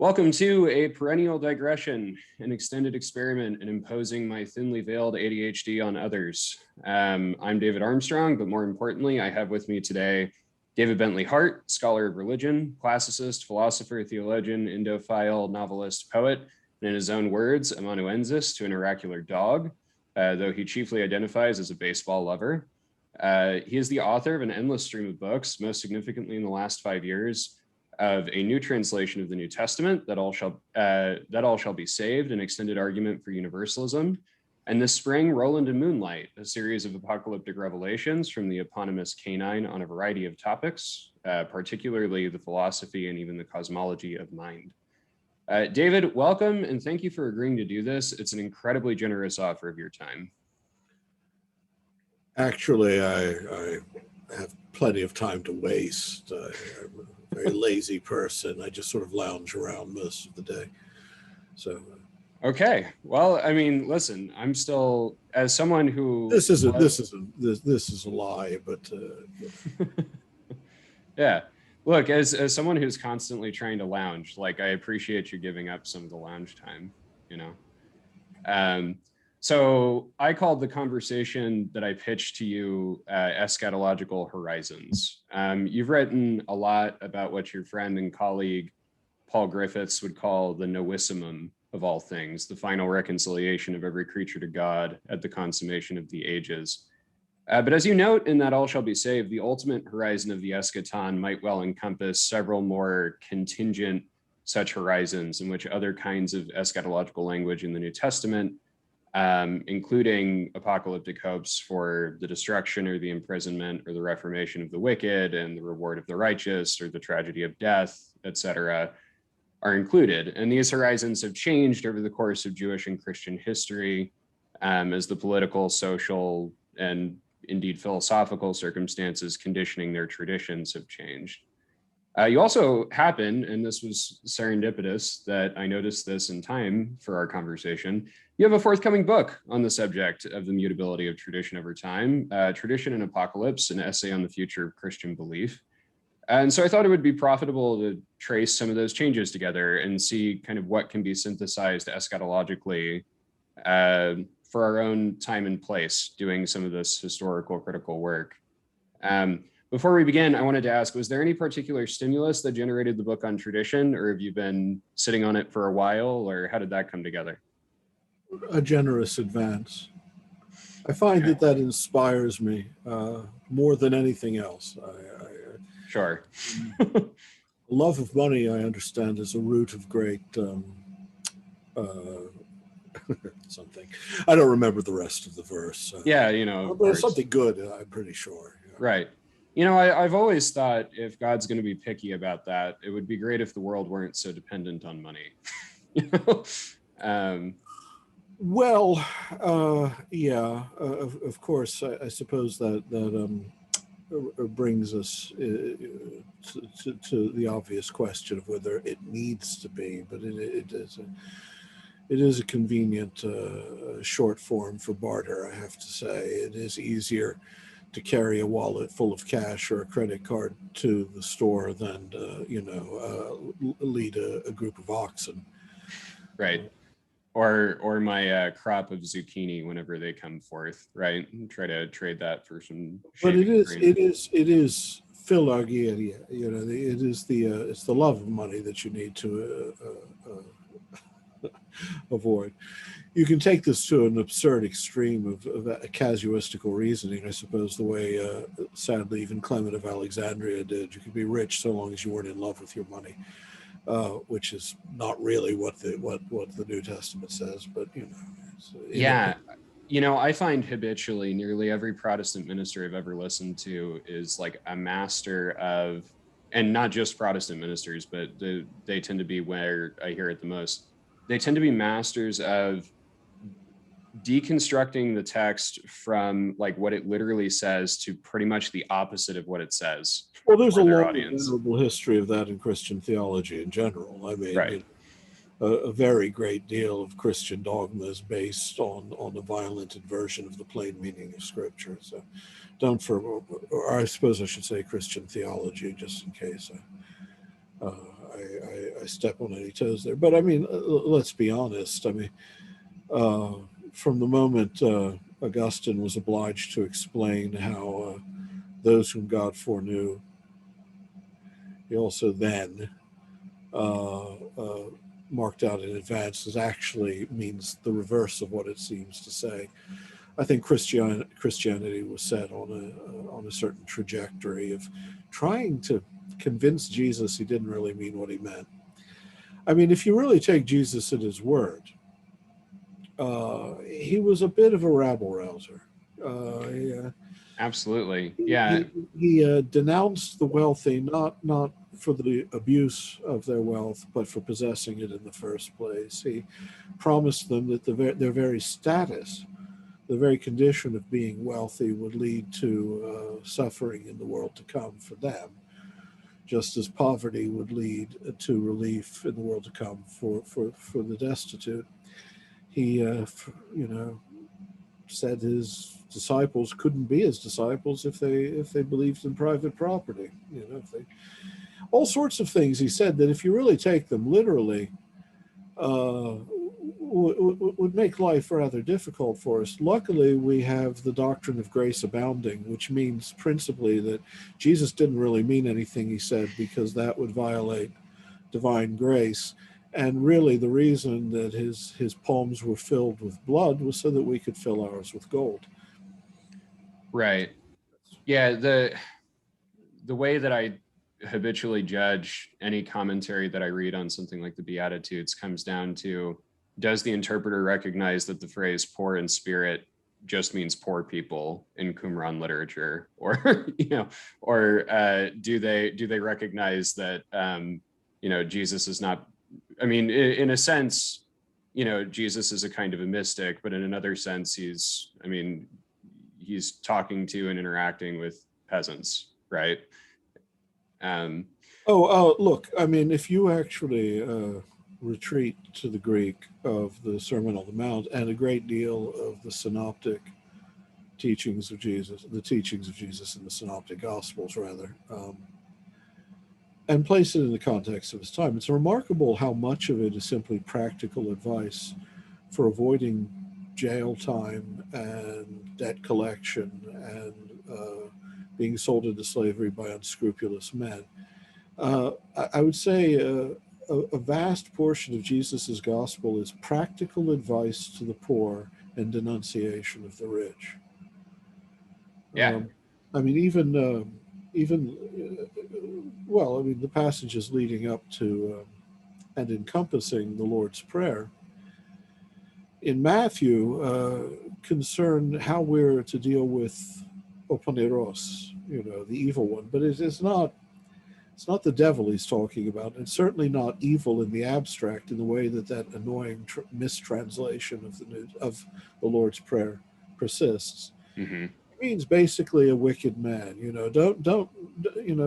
Welcome to A Perennial Digression, an extended experiment in imposing my thinly veiled ADHD on others. I'm David Armstrong, but more importantly, I have with me today David Bentley Hart, scholar of religion, classicist, philosopher, theologian, Indophile, novelist, poet, and in his own words, amanuensis to an oracular dog, though he chiefly identifies as a baseball lover. He is the author of an endless stream of books, most significantly in the last 5 years, of a new translation of the New Testament, that all shall be saved, an extended argument for universalism, and this spring, Roland and Moonlight, a series of apocalyptic revelations from the eponymous canine on a variety of topics, particularly the philosophy and even the cosmology of mind. David, welcome, and thank you for agreeing to do this. It's an incredibly generous offer of your time. Actually, I have plenty of time to waste. I'm a very lazy person. I just sort of lounge around most of the day. So. Okay. Well, I mean, listen, I'm still, as someone who this is a lie, but yeah. Look, as someone who's constantly trying to lounge, like, I appreciate you giving up some of the lounge time, you know. So I called the conversation that I pitched to you Eschatological Horizons. You've written a lot about what your friend and colleague Paul Griffiths would call the noissimum of all things, the final reconciliation of every creature to God at the consummation of the ages. But as you note in that All Shall Be Saved, the ultimate horizon of the eschaton might well encompass several more contingent such horizons in which other kinds of eschatological language in the New Testament, including apocalyptic hopes for the destruction or the imprisonment or the reformation of the wicked and the reward of the righteous or the tragedy of death, etc., are included. And these horizons have changed over the course of Jewish and Christian history as the political, social, and indeed philosophical circumstances conditioning their traditions have changed. You also happen, and this was serendipitous that I noticed this in time for our conversation, you have a forthcoming book on the subject of the mutability of tradition over time, Tradition and Apocalypse, an essay on the future of Christian belief. And so I thought it would be profitable to trace some of those changes together and see kind of what can be synthesized eschatologically for our own time and place, doing some of this historical critical work. Before we begin, I wanted to ask, was there any particular stimulus that generated the book on tradition, or have you been sitting on it for a while, or how did that come together? A generous advance. I find that inspires me more than anything else. Sure. Love of money, I understand, is a root of great something. I don't remember the rest of the verse. Yeah, you know. But it's something good, I'm pretty sure. Yeah. Right. You know, I've always thought if God's going to be picky about that, it would be great if the world weren't so dependent on money. You know? Yeah, of course, I suppose that brings us to the obvious question of whether it needs to be, but it is a convenient short form for barter, I have to say. It is easier to carry a wallet full of cash or a credit card to the store than lead a group of oxen. Right. Or my crop of zucchini whenever they come forth, right? And try to trade that for some. But it is philargyria. You know, it's the love of money that you need to avoid. You can take this to an absurd extreme of casuistical reasoning, I suppose, the way, sadly, even Clement of Alexandria did. You could be rich so long as you weren't in love with your money, which is not really what the New Testament says, but, you know. Yeah. You know, I find habitually nearly every Protestant minister I've ever listened to is like a master of, and not just Protestant ministers, but they tend to be where I hear it the most. They tend to be masters of deconstructing the text from like what it literally says to pretty much the opposite of what it says. Well, there's a long venerable history of that in Christian theology in general. I mean, right. A very great deal of Christian dogma is based on a violent inversion of the plain meaning of Scripture. So or I suppose I should say Christian theology, just in case I step on any toes there. But I mean, let's be honest. I mean, from the moment Augustine was obliged to explain how those whom God foreknew, he also then marked out in advance, as actually means the reverse of what it seems to say. I think Christianity was set on a certain trajectory of trying to convince Jesus he didn't really mean what he meant. I mean, if you really take Jesus at his word, he was a bit of a rabble-rouser. Absolutely. Yeah. He denounced the wealthy, not for the abuse of their wealth, but for possessing it in the first place. He promised them that their very status, the very condition of being wealthy, would lead to suffering in the world to come for them, just as poverty would lead to relief in the world to come for the destitute. He, said his disciples couldn't be his disciples if they believed in private property. All sorts of things he said that, if you really take them literally, would make life rather difficult for us. Luckily, we have the doctrine of grace abounding, which means principally that Jesus didn't really mean anything he said, because that would violate divine grace. And really, the reason that his palms were filled with blood was so that we could fill ours with gold. Right. Yeah. The way that I habitually judge any commentary that I read on something like the Beatitudes comes down to, does the interpreter recognize that the phrase poor in spirit just means poor people in Qumran literature, or do they recognize that Jesus is not, I mean, in a sense, Jesus is a kind of a mystic, but in another sense, he's talking to and interacting with peasants, right? Look, I mean, if you actually retreat to the Greek of the Sermon on the Mount and a great deal of the synoptic teachings of Jesus, the teachings of Jesus in the synoptic gospels, rather, and place it in the context of his time, it's remarkable how much of it is simply practical advice for avoiding jail time and debt collection and being sold into slavery by unscrupulous men. I would say a vast portion of Jesus's gospel is practical advice to the poor and denunciation of the rich. Yeah. I mean, even the passages leading up to and encompassing the Lord's Prayer in Matthew concern how we're to deal with oponeros, the evil one. But it's not the devil he's talking about. It's certainly not evil in the abstract in the way that annoying mistranslation of the Lord's Prayer persists. Mm-hmm. It means basically a wicked man. Don't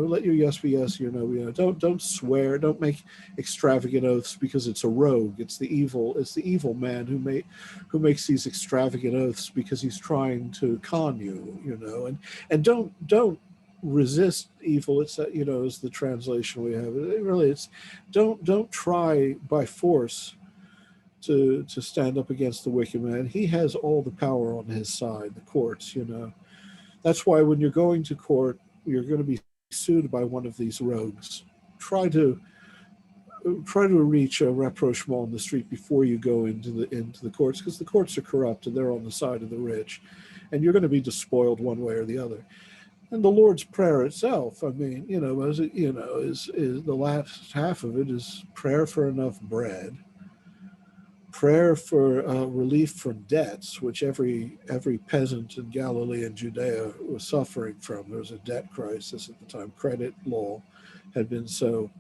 let your yes be yes, your no be no. Don't swear. Don't make extravagant oaths, because it's a rogue. It's the evil man who makes these extravagant oaths because he's trying to con you. And don't resist evil. It's is the translation we have. It's don't try by force to stand up against the wicked man. He has all the power on his side, the courts. That's why when you're going to court, you're going to be sued by one of these rogues. Try to reach a rapprochement on the street before you go into the courts, because the courts are corrupt and they're on the side of the rich, and you're going to be despoiled one way or the other. And the Lord's Prayer itself, I mean, is the last half of it is prayer for enough bread, prayer for relief from debts, which every peasant in Galilee and Judea was suffering from. There was a debt crisis at the time. Credit law had been so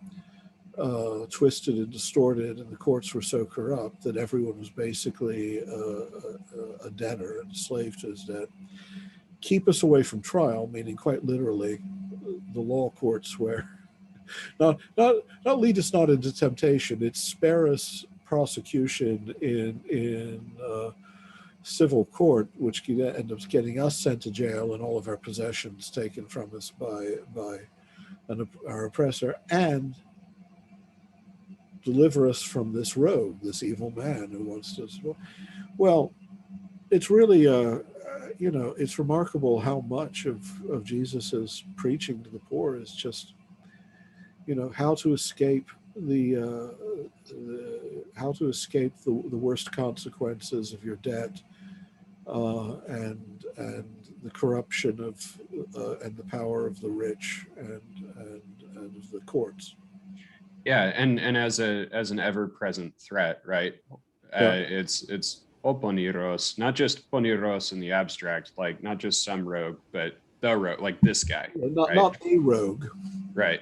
twisted and distorted, and the courts were so corrupt that everyone was basically a debtor and a slave to his debt. Keep us away from trial, meaning quite literally the law courts, where not lead us not into temptation. It's spare us prosecution in civil court, which ends up getting us sent to jail and all of our possessions taken from us by our oppressor, and deliver us from this rogue, this evil man who wants to. Well, it's really, it's remarkable how much of Jesus's preaching to the poor is just, how to escape how to escape the worst consequences of your debt, and the corruption of and the power of the rich and of the courts. Yeah, and as an ever-present threat, right? It's oponiros, not just poniros in the abstract, like not just some rogue, but the rogue, like this guy. Not a rogue. Right.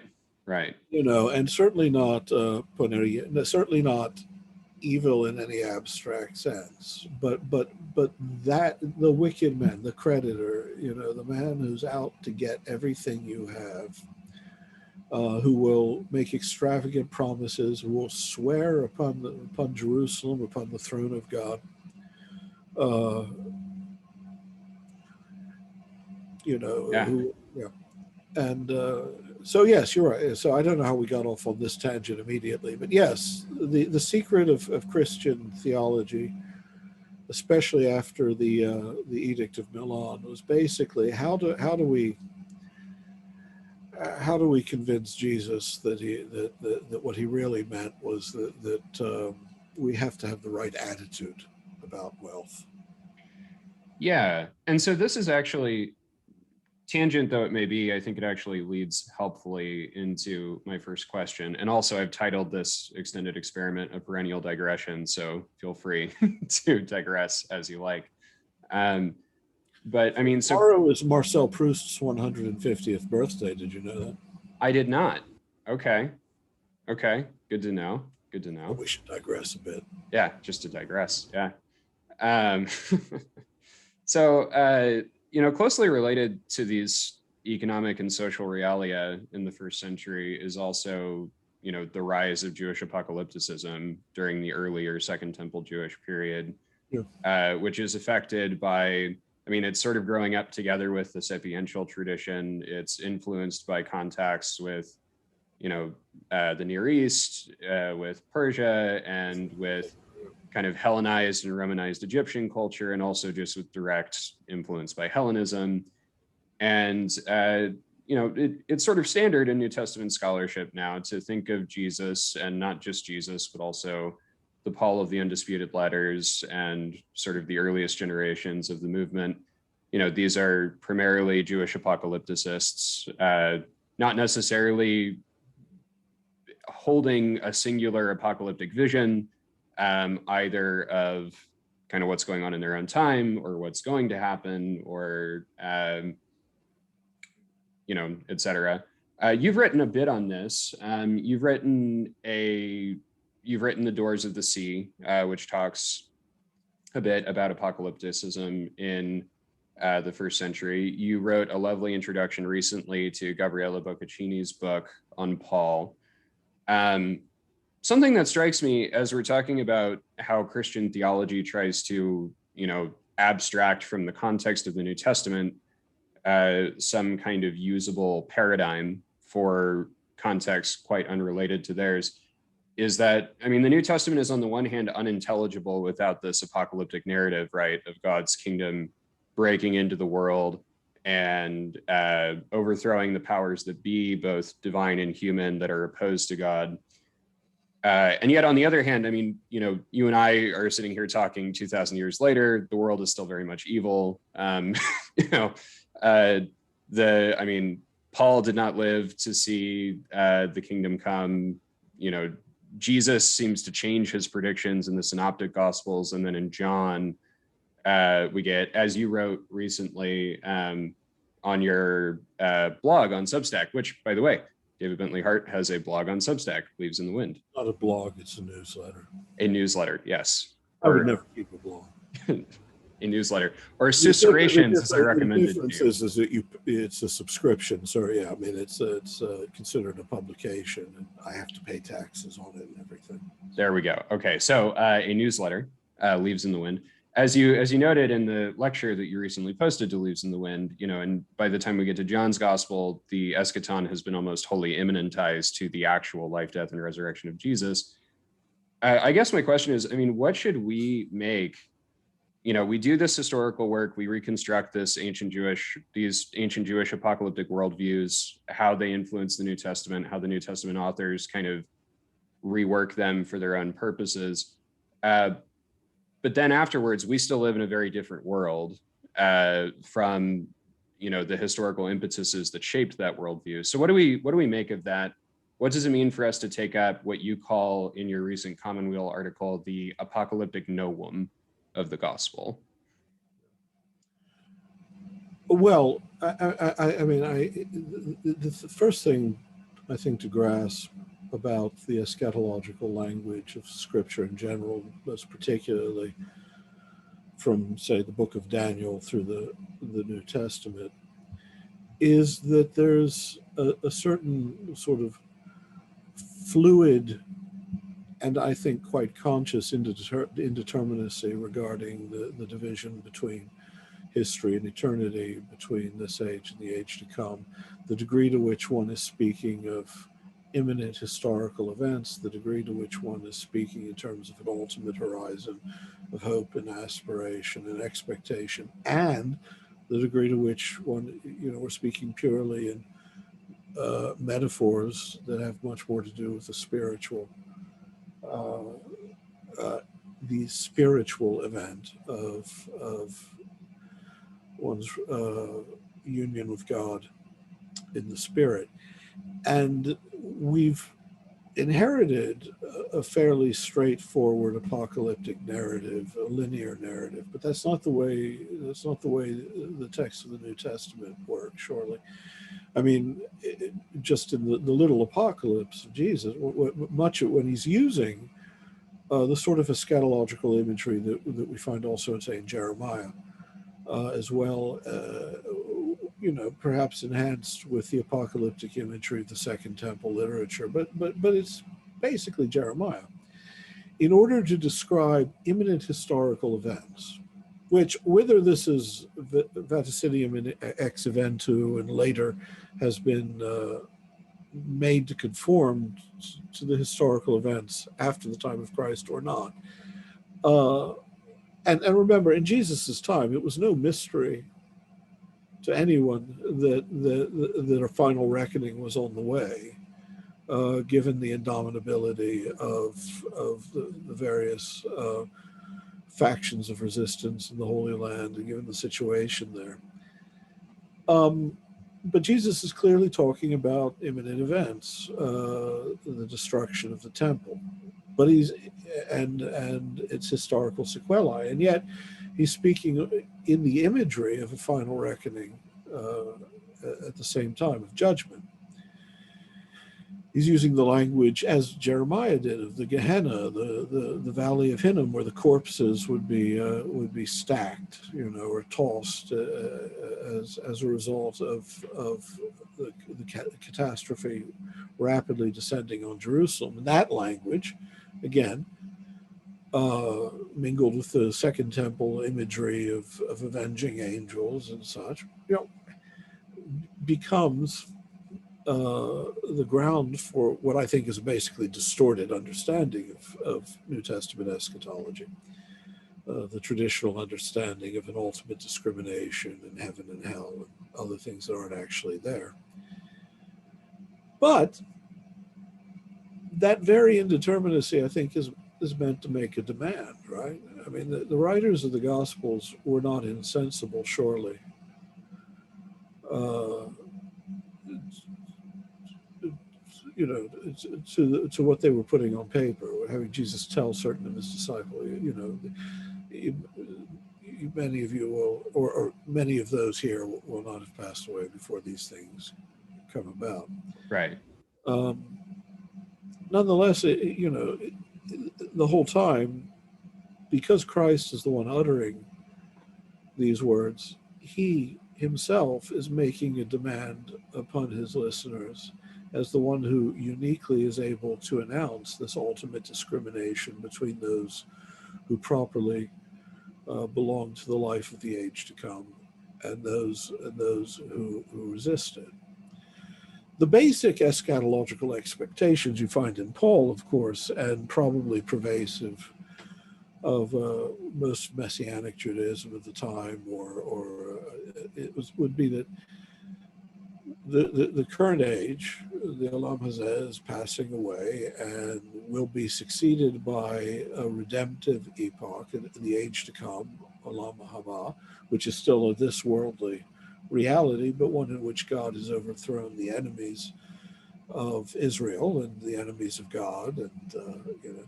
And certainly not certainly not evil in any abstract sense, but that the wicked man, the creditor, the man who's out to get everything you have, who will make extravagant promises, who will swear upon Jerusalem, upon the throne of God, So yes, you're right. So I don't know how we got off on this tangent immediately, but yes, the secret of Christian theology, especially after the Edict of Milan, was basically how do we convince Jesus that what he really meant was that we have to have the right attitude about wealth. Yeah, and so this is actually, tangent though it may be, I think it actually leads helpfully into my first question. And also I've titled this extended experiment A Perennial Digression, so feel free to digress as you like. But I mean, so tomorrow is Marcel Proust's 150th birthday. Did you know that? I did not. Okay. Good to know. We should digress a bit. Yeah, just to digress. Yeah. So, closely related to these economic and social realia in the first century is also, the rise of Jewish apocalypticism during the earlier Second Temple Jewish period, which is affected by, it's sort of growing up together with the sapiential tradition. It's influenced by contacts with, the Near East, with Persia, and with kind of Hellenized and Romanized Egyptian culture, and also just with direct influence by Hellenism. And, it's sort of standard in New Testament scholarship now to think of Jesus, and not just Jesus, but also the Paul of the Undisputed Letters and sort of the earliest generations of the movement. These are primarily Jewish apocalypticists, not necessarily holding a singular apocalyptic vision, either of kind of what's going on in their own time or what's going to happen, or et cetera. You've written a bit on this. You've written The Doors of the Sea, which talks a bit about apocalypticism in the first century. You wrote a lovely introduction recently to Gabriele Boccaccini's book on Paul. Something that strikes me as we're talking about how Christian theology tries to, abstract from the context of the New Testament some kind of usable paradigm for contexts quite unrelated to theirs, is that, the New Testament is on the one hand unintelligible without this apocalyptic narrative, right, of God's kingdom breaking into the world and overthrowing the powers that be, both divine and human, that are opposed to God. And yet, on the other hand, you and I are sitting here talking 2,000 years later, the world is still very much evil. Paul did not live to see the kingdom come. Jesus seems to change his predictions in the Synoptic Gospels. And then in John, we get, as you wrote recently on your blog on Substack, which, by the way, David Bentley Hart has a blog on Substack, Leaves in the Wind. Not a blog, it's a newsletter. A newsletter, yes. I would never keep a blog. A newsletter, or susurrations, as I recommended. The difference is that it's a subscription. So yeah, it's considered a publication, and I have to pay taxes on it and everything. There we go. Okay, so a newsletter, Leaves in the Wind. As you noted in the lecture that you recently posted to Leaves in the Wind, and by the time we get to John's Gospel, the eschaton has been almost wholly immanentized to the actual life, death, and resurrection of Jesus. I guess my question is, I mean, what should we make? We do this historical work, we reconstruct these ancient Jewish apocalyptic worldviews, how they influence the New Testament, how the New Testament authors kind of rework them for their own purposes. But then afterwards, we still live in a very different world from the historical impetuses that shaped that worldview. So what do we make of that? What does it mean for us to take up what you call in your recent Commonweal article the apocalyptic novum of the gospel? Well, I mean, the first thing I think to grasp about the eschatological language of Scripture in general, most particularly from, say, the book of Daniel through the New Testament, is that there's a certain sort of fluid and I think quite conscious indeterminacy regarding the division between history and eternity, between this age and the age to come, the degree to which one is speaking of imminent historical events, the degree to which one is speaking in terms of an ultimate horizon of hope and aspiration and expectation, and the degree to which one, we're speaking purely in metaphors that have much more to do with the spiritual event of one's union with God in the spirit. And we've inherited a fairly straightforward apocalyptic narrative, a linear narrative, but that's not the way the text of the New Testament works, surely. I mean, just in the little apocalypse of Jesus, much of when he's using the sort of eschatological imagery that we find also, say, in Jeremiah, as well, perhaps enhanced with the apocalyptic imagery of the Second Temple literature, but it's basically Jeremiah. In order to describe imminent historical events, which, whether this is vaticinium ex eventu and later has been made to conform to the historical events after the time of Christ or not. And remember, in Jesus's time, it was no mystery to anyone that a final reckoning was on the way, given the indomitability of the various factions of resistance in the Holy Land, and given the situation there. But Jesus is clearly talking about imminent events, the destruction of the temple, but and its historical sequelae, and yet he's speaking in the imagery of a final reckoning at the same time of judgment. He's using the language, as Jeremiah did, of the Gehenna, the valley of Hinnom, where the corpses would be stacked, or tossed as a result of the catastrophe rapidly descending on Jerusalem. And that language, again, mingled with the Second Temple imagery of avenging angels and such, becomes the ground for what I think is a basically distorted understanding of New Testament eschatology, the traditional understanding of an ultimate discrimination in heaven and hell and other things that aren't actually there. But that very indeterminacy, I think, is meant to make a demand, right? I mean, the writers of the Gospels were not insensible, surely. To what they were putting on paper, having Jesus tell certain of his disciples, many of you will, or many of those here will not have passed away before these things come about. Right. Nonetheless, the whole time, because Christ is the one uttering these words, he himself is making a demand upon his listeners as the one who uniquely is able to announce this ultimate discrimination between those who properly belong to the life of the age to come and those who resist it. The basic eschatological expectations you find in Paul, of course, and probably pervasive of most Messianic Judaism at the time, would be that the current age, the Olam Hazeh, is passing away and will be succeeded by a redemptive epoch in the age to come, Olam Haba, which is still a this worldly reality, but one in which God has overthrown the enemies of Israel and the enemies of God. And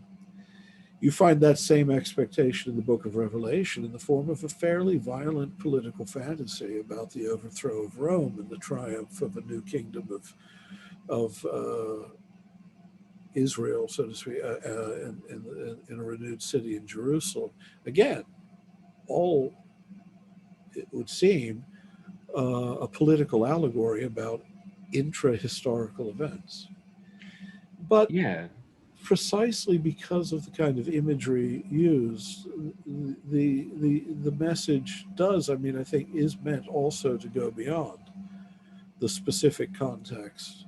you find that same expectation in the book of Revelation in the form of a fairly violent political fantasy about the overthrow of Rome and the triumph of a new kingdom of Israel, so to speak, in a renewed city in Jerusalem. Again, all, it would seem, a political allegory about intra-historical events. But Yeah. precisely because of the kind of imagery used, the message does, I think, is meant also to go beyond the specific context.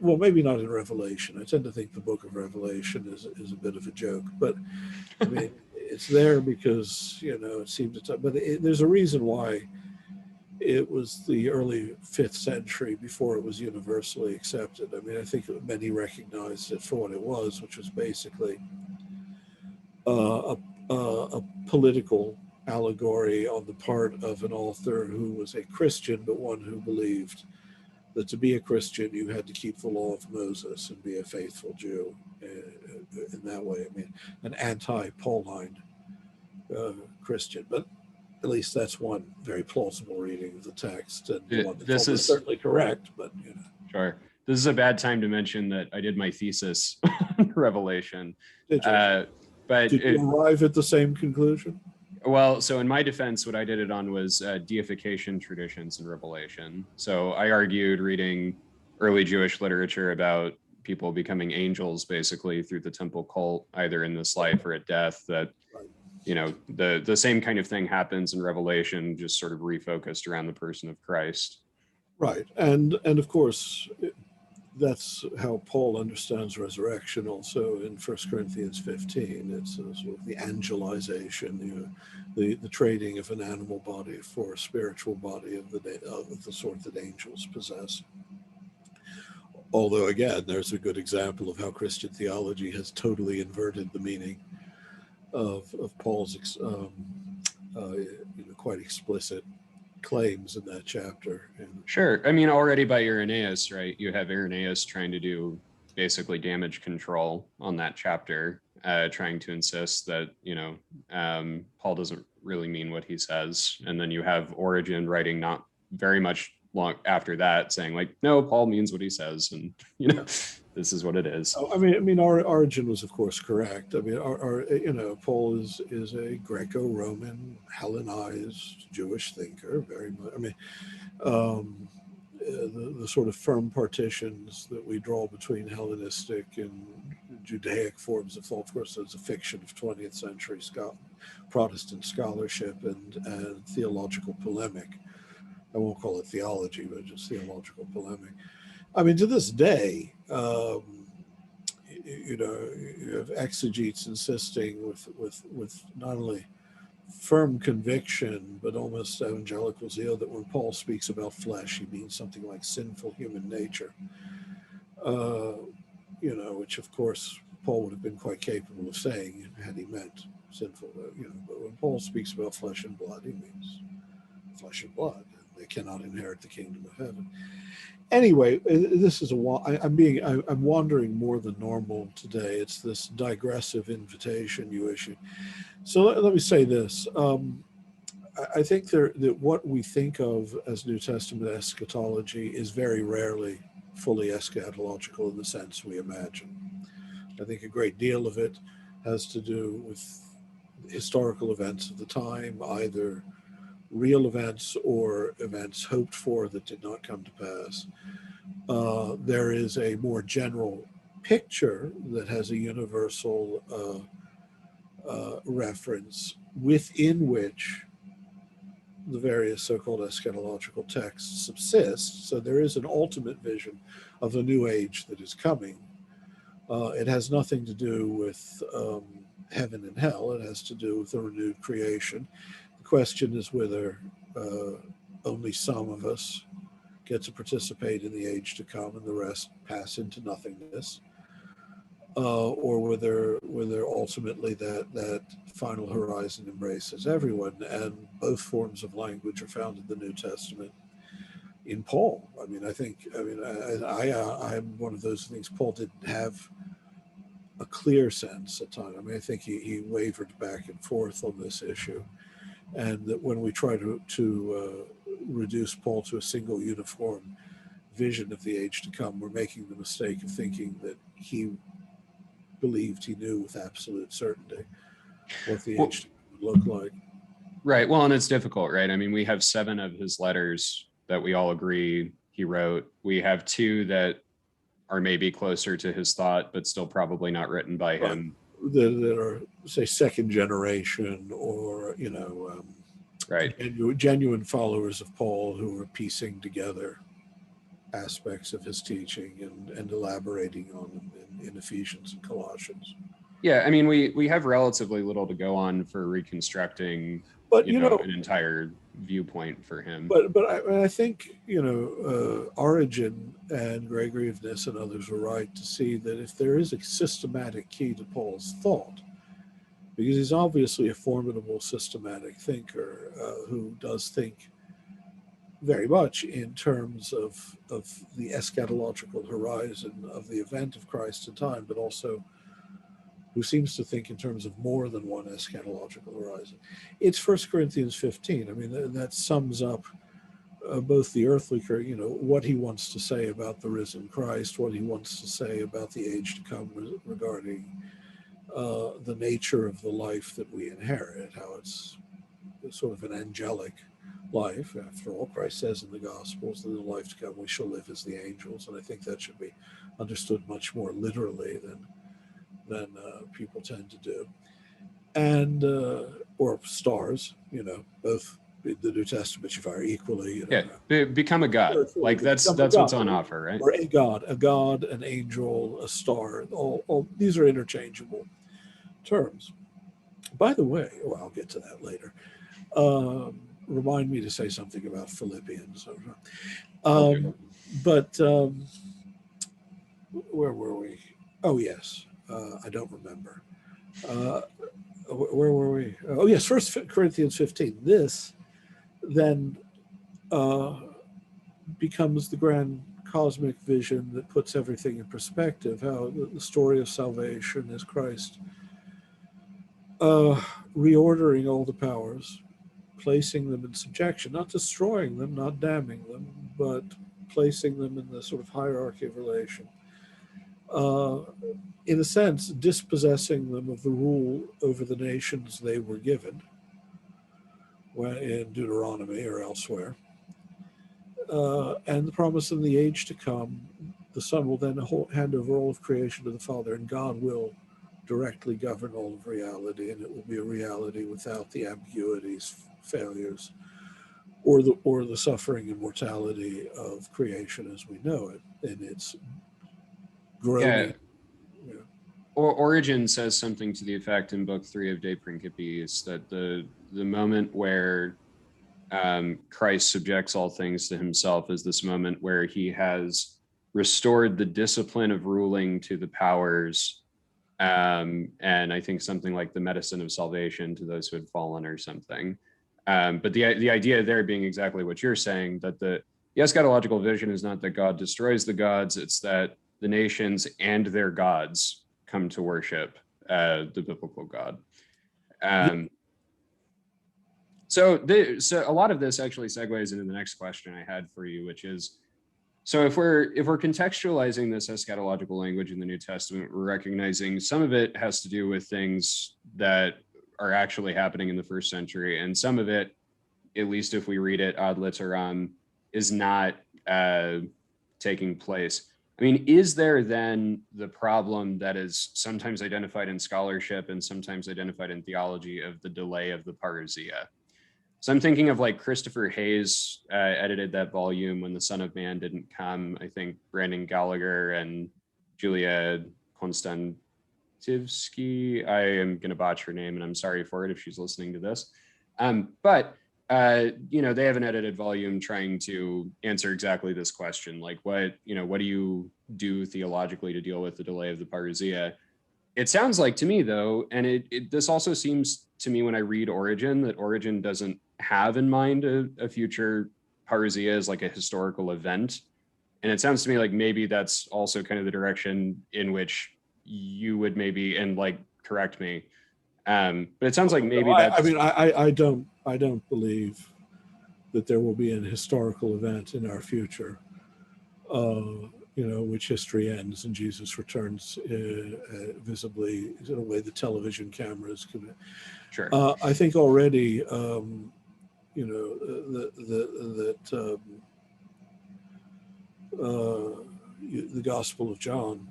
Well, maybe not in Revelation. I tend to think the book of Revelation is a bit of a joke, but it's there because, it seemed to, but there's a reason why it was the early 5th century before it was universally accepted. I think many recognized it for what it was, which was basically a political allegory on the part of an author who was a Christian, but one who believed that to be a Christian, you had to keep the law of Moses and be a faithful Jew in that way. An anti-Pauline Christian, but at least that's one very plausible reading of the text, and the one that's almost certainly correct, but Sure. This is a bad time to mention that I did my thesis on Revelation. Did you? But did you arrive at the same conclusion? Well, so in my defense, what I did it on was deification traditions in Revelation. So I argued reading early Jewish literature about people becoming angels basically through the temple cult, either in this life or at death, that the same kind of thing happens in Revelation, just sort of refocused around the person of Christ. Right. And of course, that's how Paul understands resurrection also in 1 Corinthians 15. It's sort of the angelization, the trading of an animal body for a spiritual body of the sort that angels possess. Although, again, there's a good example of how Christian theology has totally inverted the meaning of Paul's quite explicit claims in that chapter. Sure. Already by Irenaeus, right? You have Irenaeus trying to do basically damage control on that chapter, trying to insist that, Paul doesn't really mean what he says. And then you have Origen writing not very much long after that saying like, no, Paul means what he says. And, this is what it is. Origen was, of course, correct. Paul is a Greco-Roman, Hellenized Jewish thinker, very much. The sort of firm partitions that we draw between Hellenistic and Judaic forms of thought, of course, there's a fiction of 20th century Protestant scholarship and theological polemic. I won't call it theology, but just theological polemic. To this day, you have exegetes insisting with not only firm conviction, but almost evangelical zeal that when Paul speaks about flesh, he means something like sinful human nature, which of course Paul would have been quite capable of saying had he meant sinful, but when Paul speaks about flesh and blood, he means flesh and blood. They cannot inherit the kingdom of heaven. Anyway, this is I'm wandering more than normal today. It's this digressive invitation you issued. So let me say this. I think that what we think of as New Testament eschatology is very rarely fully eschatological in the sense we imagine. I think a great deal of it has to do with historical events of the time, either real events or events hoped for that did not come to pass. There is a more general picture that has a universal reference within which the various so-called eschatological texts subsist. So there is an ultimate vision of the new age that is coming. It has nothing to do with heaven and hell. It has to do with a renewed creation. The question is whether only some of us get to participate in the age to come and the rest pass into nothingness, or whether ultimately that final horizon embraces everyone. And both forms of language are found in the New Testament in Paul. I mean, I'm one of those things. Paul didn't have a clear sense at times. I mean, I think he wavered back and forth on this issue, and that when we try to reduce Paul to a single uniform vision of the age to come, we're making the mistake of thinking that he believed he knew with absolute certainty what the age to come would look like. Right. Well, and it's difficult, right? I mean, we have 7 of his letters that we all agree he wrote. We have 2 that are maybe closer to his thought, but still probably not written by him. That are, say, second generation, or, right. Genuine followers of Paul who are piecing together aspects of his teaching and elaborating on them in Ephesians and Colossians. Yeah, I mean, we have relatively little to go on for reconstructing, but an entire viewpoint for him. But I think Origen and Gregory of Nyssa and others were right to see that if there is a systematic key to Paul's thought, because he's obviously a formidable systematic thinker who does think very much in terms of the eschatological horizon of the event of Christ in time, but also who seems to think in terms of more than one eschatological horizon. It's 1 Corinthians 15. I mean, that sums up both the earthly, what he wants to say about the risen Christ, what he wants to say about the age to come regarding the nature of the life that we inherit, how it's sort of an angelic life. After all, Christ says in the Gospels that in the life to come we shall live as the angels, and I think that should be understood much more literally than people tend to do. And or stars, both in the New Testament you find equally. Become a god. Like that's what's on offer, right? Or a god, an angel, a star. All these are interchangeable terms. By the way, I'll get to that later. Remind me to say something about Philippians. But where were we? Oh, yes. I don't remember. Where were we? Oh, yes, 1 Corinthians 15. This then becomes the grand cosmic vision that puts everything in perspective, how the story of salvation is Christ reordering all the powers, placing them in subjection, not destroying them, not damning them, but placing them in the sort of hierarchy of relation. In a sense, dispossessing them of the rule over the nations they were given in Deuteronomy or elsewhere. And the promise in the age to come, the Son will then hand over all of creation to the Father, and God will directly govern all of reality, and it will be a reality without the ambiguities, failures, or the suffering and mortality of creation as we know it, and its groaning. Yeah. Origen says something to the effect in Book 3 of De Principiis that the moment where Christ subjects all things to himself is this moment where he has restored the discipline of ruling to the powers, and I think something like the medicine of salvation to those who had fallen or something. But the idea there being exactly what you're saying, that the eschatological vision is not that God destroys the gods, it's that the nations and their gods come to worship the biblical God. So a lot of this actually segues into the next question I had for you, which is, so if we're contextualizing this eschatological language in the New Testament, we're recognizing some of it has to do with things that are actually happening in the first century, and some of it, at least if we read it ad literam, is not taking place. I mean, is there then the problem that is sometimes identified in scholarship and sometimes identified in theology of the delay of the Parousia? So I'm thinking of like Christopher Hayes edited that volume When the Son of Man Didn't Come. I think Brandon Gallagher and Julia Konstantivsky, I am going to botch her name and I'm sorry for it if she's listening to this. But you know, they have an edited volume trying to answer exactly this question. Like what do you do theologically to deal with the delay of the parousia? It sounds like to me though, and this also seems to me when I read Origin, that Origin doesn't have in mind a future parousia as like a historical event. And it sounds to me like maybe that's also kind of the direction in which you would maybe, and like, correct me. But it sounds like maybe that's... I mean, I don't believe that there will be an historical event in our future, you know, which history ends and Jesus returns visibly in a way the television cameras can. Sure. I think already, you know, the Gospel of John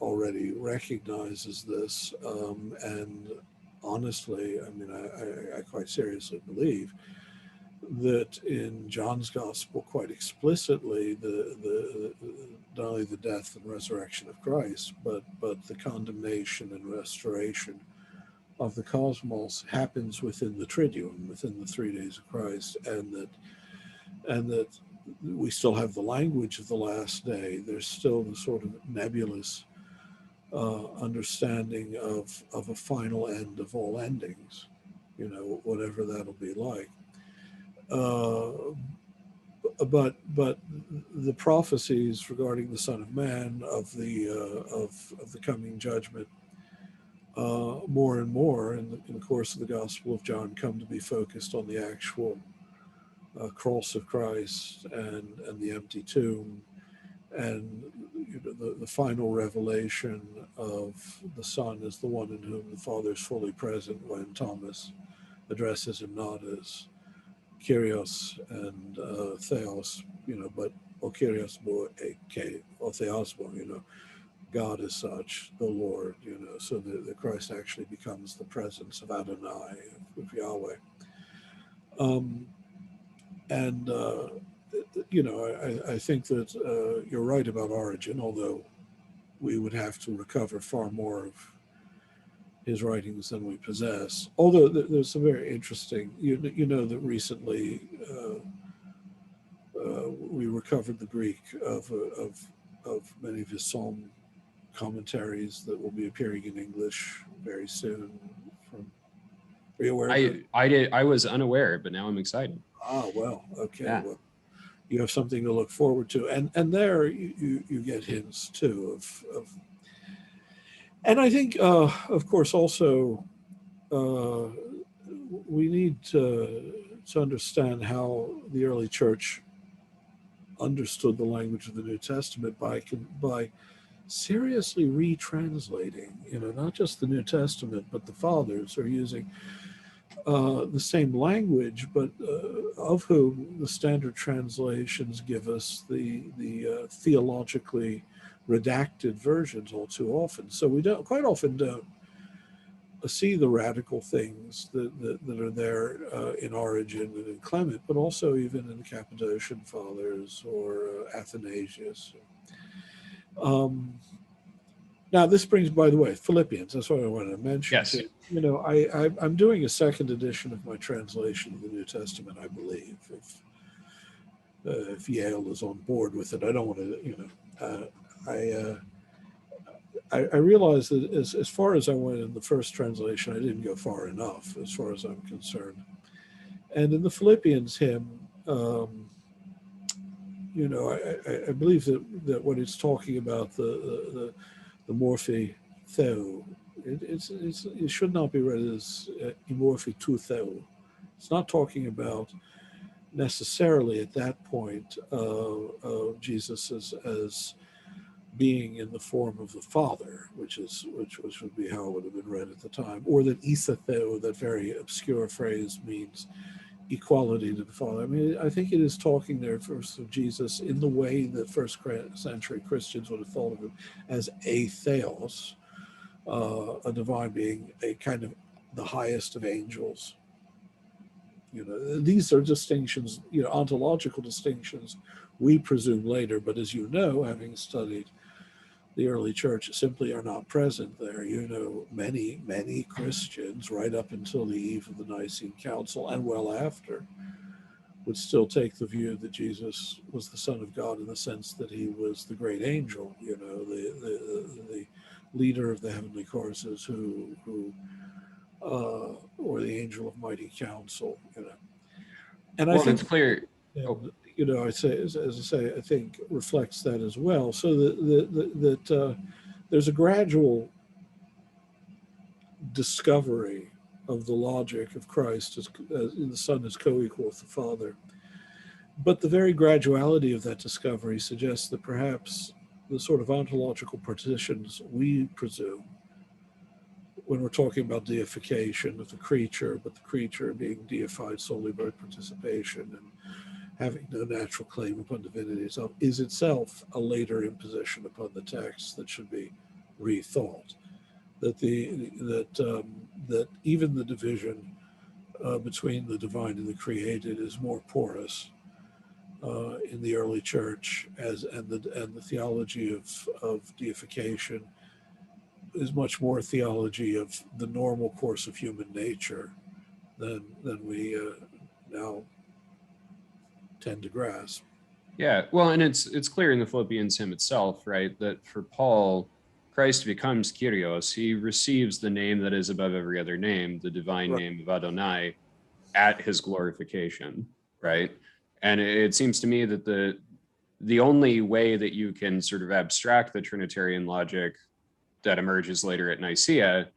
already recognizes this, and honestly, I mean, I quite seriously believe that in John's Gospel, quite explicitly, the not only the death and resurrection of Christ, but the condemnation and restoration of the cosmos happens within the Triduum, within the 3 days of Christ, and that we still have the language of the last day. There's still the sort of nebulous understanding of a final end of all endings, you know, whatever that'll be like. But the prophecies regarding the Son of Man, of the coming judgment, more and more in the course of the Gospel of John come to be focused on the actual cross of Christ and the empty tomb, and you know, the final revelation of the Son as the one in whom the Father is fully present when Thomas addresses him not as Kyrios and Theos, you know, but O Kyrios o Theos, you know, God as such, the Lord, you know, so that Christ actually becomes the presence of Adonai, of Yahweh. And you know, I think that you're right about Origin, although we would have to recover far more of his writings than we possess. Although there's some very interesting, you know that recently we recovered the Greek of many of his Psalm commentaries that will be appearing in English very soon. Are you aware of that? I was unaware, but now I'm excited. Ah, well, okay. Yeah. Well, you have something to look forward to, and there you get hints too of and I think of course also we need to understand how the early church understood the language of the New Testament by seriously retranslating, you know, not just the New Testament, but the fathers are using the same language, but of whom the standard translations give us the theologically redacted versions all too often. So we quite often don't see the radical things that are there in Origin and in Clement, but also even in the Cappadocian Fathers or Athanasius. Now, this brings, by the way, Philippians. That's what I wanted to mention. Yes. You know, I'm doing a second edition of my translation of the New Testament, I believe. If Yale is on board with it, I don't want to, you know, I realized that as far as I went in the first translation, I didn't go far enough as far as I'm concerned. And in the Philippians hymn, you know, I believe that when it's talking about the morphe theo, it should not be read as morphe tu theo. It's not talking about necessarily at that point Jesus as being in the form of the Father, which would be how it would have been read at the time, or that isa theo, that very obscure phrase, means equality to the Father. I mean, I think it is talking there first of Jesus in the way that first century Christians would have thought of him as a theos, a divine being, a kind of the highest of angels, These are distinctions, ontological distinctions we presume later, but as you know, having studied the early church, simply are not present there. Many, many Christians, right up until the eve of the Nicene Council and well after, would still take the view that Jesus was the Son of God in the sense that he was the great angel, the leader of the heavenly courses who or the angel of mighty counsel, And Well, I think, it's clear. Oh, I say, as I say, I think reflects that as well. So that there's a gradual discovery of the logic of Christ as the Son is co-equal with the Father. But the very graduality of that discovery suggests that perhaps the sort of ontological partitions we presume when we're talking about deification of the creature, but the creature being deified solely by participation and having no natural claim upon divinity is itself a later imposition upon the text that should be rethought. That that even the division between the divine and the created is more porous in the early church, and the theology of deification is much more theology of the normal course of human nature than we now tend to grasp. yeah. Well, and it's clear in the Philippians hymn itself, right, that for Paul, Christ becomes Kyrios. He receives the name that is above every other name, the divine name of Adonai, at his glorification, right? And it seems to me that the only way that you can sort of abstract the Trinitarian logic that emerges later at Nicaea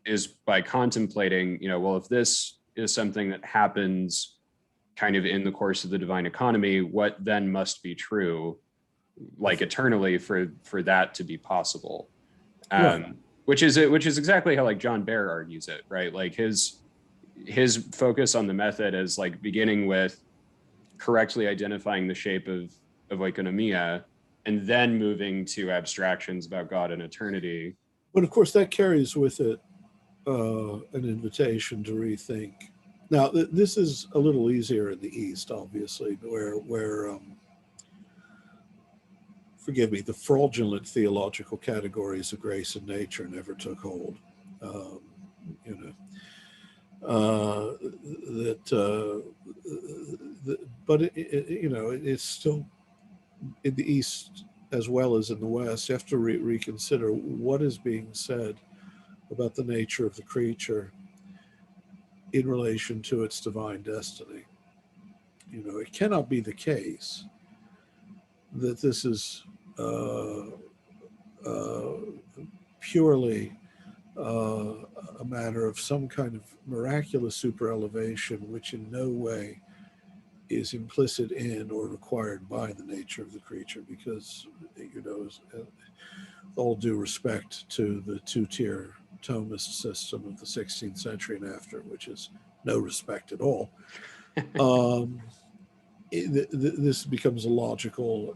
is by contemplating, well, if this is something that happens kind of in the course of the divine economy, what then must be true, like eternally, for that to be possible? Right. Which is exactly how like John Baer argues it, right? Like his focus on the method is like beginning with correctly identifying the shape of oikonomia and then moving to abstractions about God and eternity. But of course, that carries with it an invitation to rethink. Now, this is a little easier in the East, obviously, where forgive me, the fraudulent theological categories of grace and nature never took hold. But it's still in the East as well as in the West. You have to reconsider what is being said about the nature of the creature in relation to its divine destiny. It cannot be the case that this is purely a matter of some kind of miraculous super elevation, which in no way is implicit in or required by the nature of the creature, because, with all due respect to the two-tier Thomist system of the 16th century and after, which is no respect at all, this becomes a logical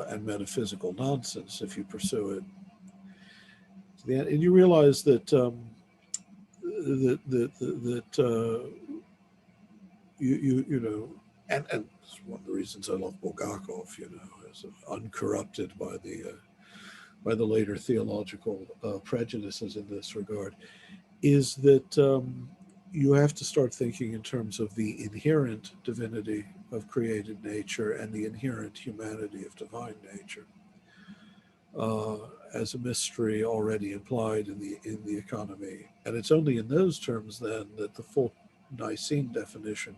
and metaphysical nonsense if you pursue it. And you realize that and it's one of the reasons I love Bulgakov, as uncorrupted by the later theological prejudices in this regard, is that you have to start thinking in terms of the inherent divinity of created nature and the inherent humanity of divine nature as a mystery already implied in the economy. And it's only in those terms then that the full Nicene definition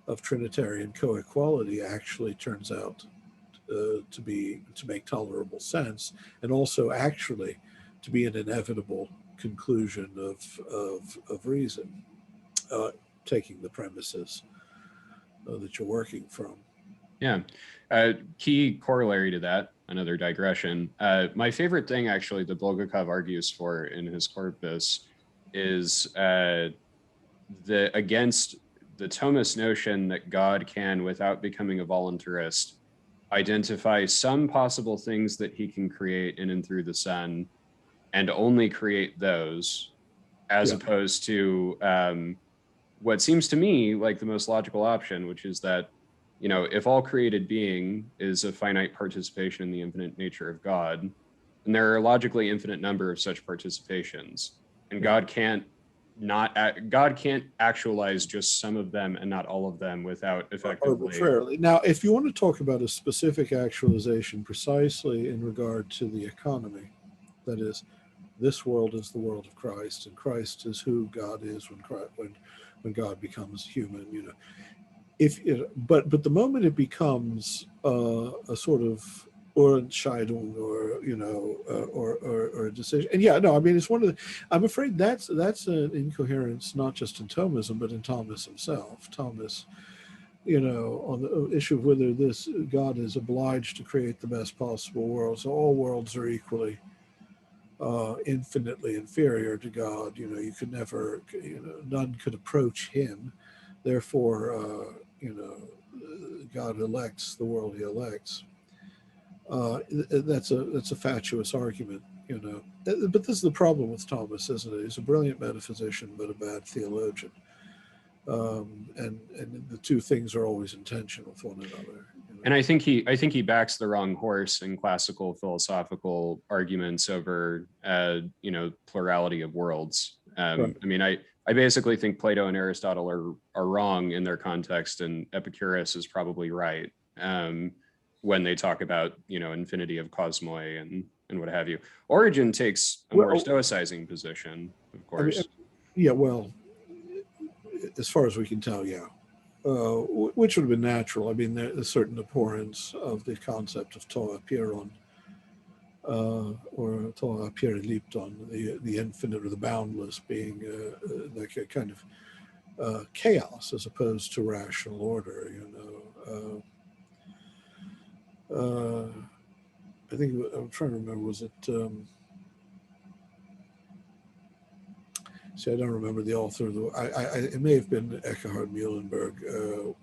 of Trinitarian co-equality actually turns out to make tolerable sense, and also actually to be an inevitable conclusion of reason, taking the premises that you're working from. Yeah. Key corollary to that, another digression. My favorite thing, actually, that Bulgakov argues for in his corpus is against the Thomist notion that God can, without becoming a voluntarist, identify some possible things that he can create in and through the Son, and only create those, as opposed to what seems to me like the most logical option, which is that, you know, if all created being is a finite participation in the infinite nature of God, then there are a logically infinite number of such participations, and God can't actualize just some of them and not all of them without effectively arbitrarily. Now, if you want to talk about a specific actualization precisely in regard to the economy, that is, this world is the world of Christ, and Christ is who God is when God becomes human. You know, but the moment it becomes a sort of Entscheidung, or you know, or a decision, and yeah, no, I mean, it's one of the. I'm afraid that's an incoherence not just in Thomism but in Thomas himself. Thomas, you know, on the issue of whether this God is obliged to create the best possible world, so all worlds are equally infinitely inferior to God. You know, you could never, you know, none could approach him. Therefore, you know, God elects the world he elects. That's a fatuous argument, you know. But this is the problem with Thomas, isn't it? He's a brilliant metaphysician, but a bad theologian. And the two things are always in tension with one another. You know? And I think he backs the wrong horse in classical philosophical arguments over you know, plurality of worlds. Right. I mean, I basically think Plato and Aristotle are wrong in their context, and Epicurus is probably right when they talk about, you know, infinity of cosmoi and what have you. Origen takes a more stoicizing position, of course. I mean, yeah, well, as far as we can tell, yeah. Which would have been natural. I mean, there's a certain abhorrence of the concept of to apeiron, or to aperilipton, the infinite or the boundless, being like a kind of chaos as opposed to rational order. You know, I think I'm trying to remember. Was it? See, I don't remember the author. It may have been Eckhard Muhlenberg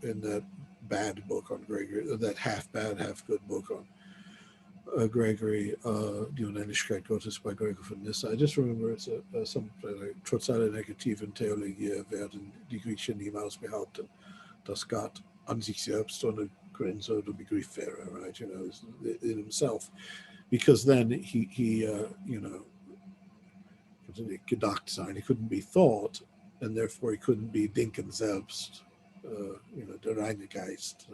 in that bad book on Gregory, that half bad, half good book on Gregory, Die Unendlichkeit Gottes bei Gregor von Nyssa. I just remember it's something like, trotz aller negativen Theologie werden die Griechen niemals behaupten, dass Gott an sich selbst ohne Grenze oder Begriff wäre, right? You know, in himself, because then he you know, gedacht sein, he couldn't be thought, and therefore he couldn't be Denken selbst, you know, der reine Geist.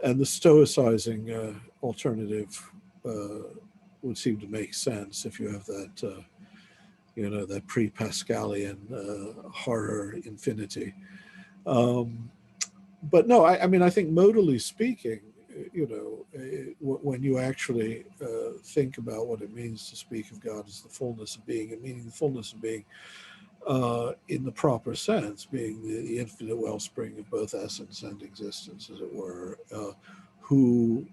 And the stoicizing alternative would seem to make sense if you have that, you know, that pre-Pascalian horror infinity. But no, I mean, I think modally speaking, you know, when you actually think about what it means to speak of God as the fullness of being, and meaning the fullness of being in the proper sense, being the infinite wellspring of both essence and existence, as it were, who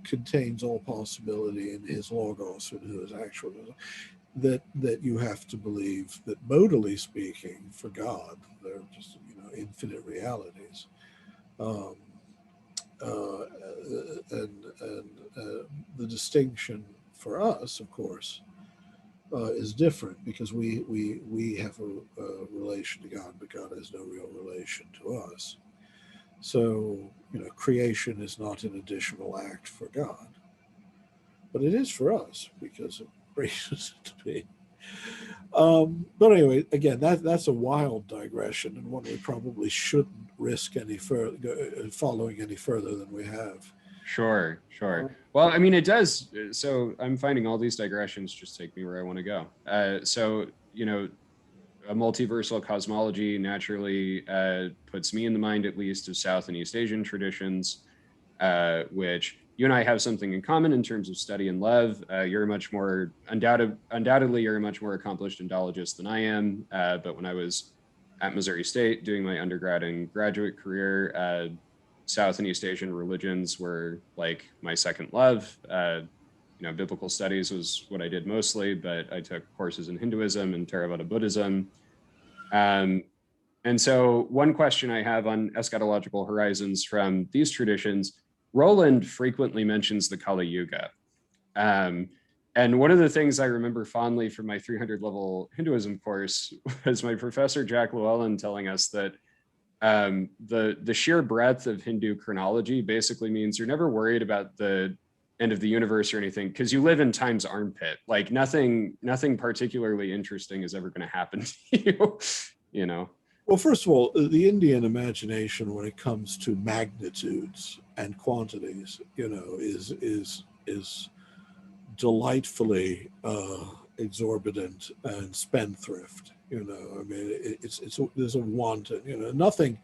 contains all possibility in his logos, and who is actual, that you have to believe that modally speaking, for God, they're just, you know, infinite realities. And the distinction for us, of course, is different, because we have a relation to God, but God has no real relation to us. So, you know, creation is not an additional act for God, but it is for us, because it brings us to be. But anyway, again, that's a wild digression, and one we probably shouldn't risk any further following any further than we have. Sure. Well, I mean, it does. So I'm finding all these digressions just take me where I want to go. So, you know, a multiversal cosmology naturally puts me in the mind, at least, of South and East Asian traditions, which you and I have something in common in terms of study and love. You're much more, undoubtedly, you're a much more accomplished Indologist than I am. But when I was at Missouri State doing my undergrad and graduate career, South and East Asian religions were like my second love. You know, biblical studies was what I did mostly, but I took courses in Hinduism and Theravada Buddhism. And so one question I have on Eschatological Horizons from these traditions, Roland frequently mentions the Kali Yuga. And one of the things I remember fondly from my 300 level Hinduism course was my professor, Jack Llewellyn, telling us that the sheer breadth of Hindu chronology basically means you're never worried about the end of the universe or anything, because you live in time's armpit. Like nothing particularly interesting is ever going to happen to you, you know? Well, first of all, the Indian imagination when it comes to magnitudes and quantities, you know, is delightfully exorbitant and spendthrift. You know, I mean, there's a wanton. You know, nothing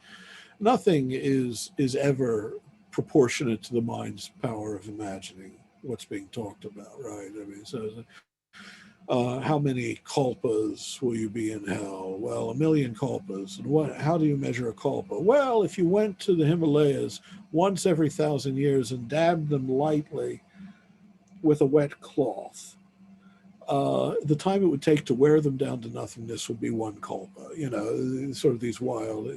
is ever proportionate to the mind's power of imagining what's being talked about, right? I mean, so how many kalpas will you be in hell? Well, 1,000,000 kalpas. And how do you measure a kalpa? Well, if you went to the Himalayas once every 1,000 years and dabbed them lightly with a wet cloth, the time it would take to wear them down to nothingness would be 1 kalpa. You know, sort of these wild.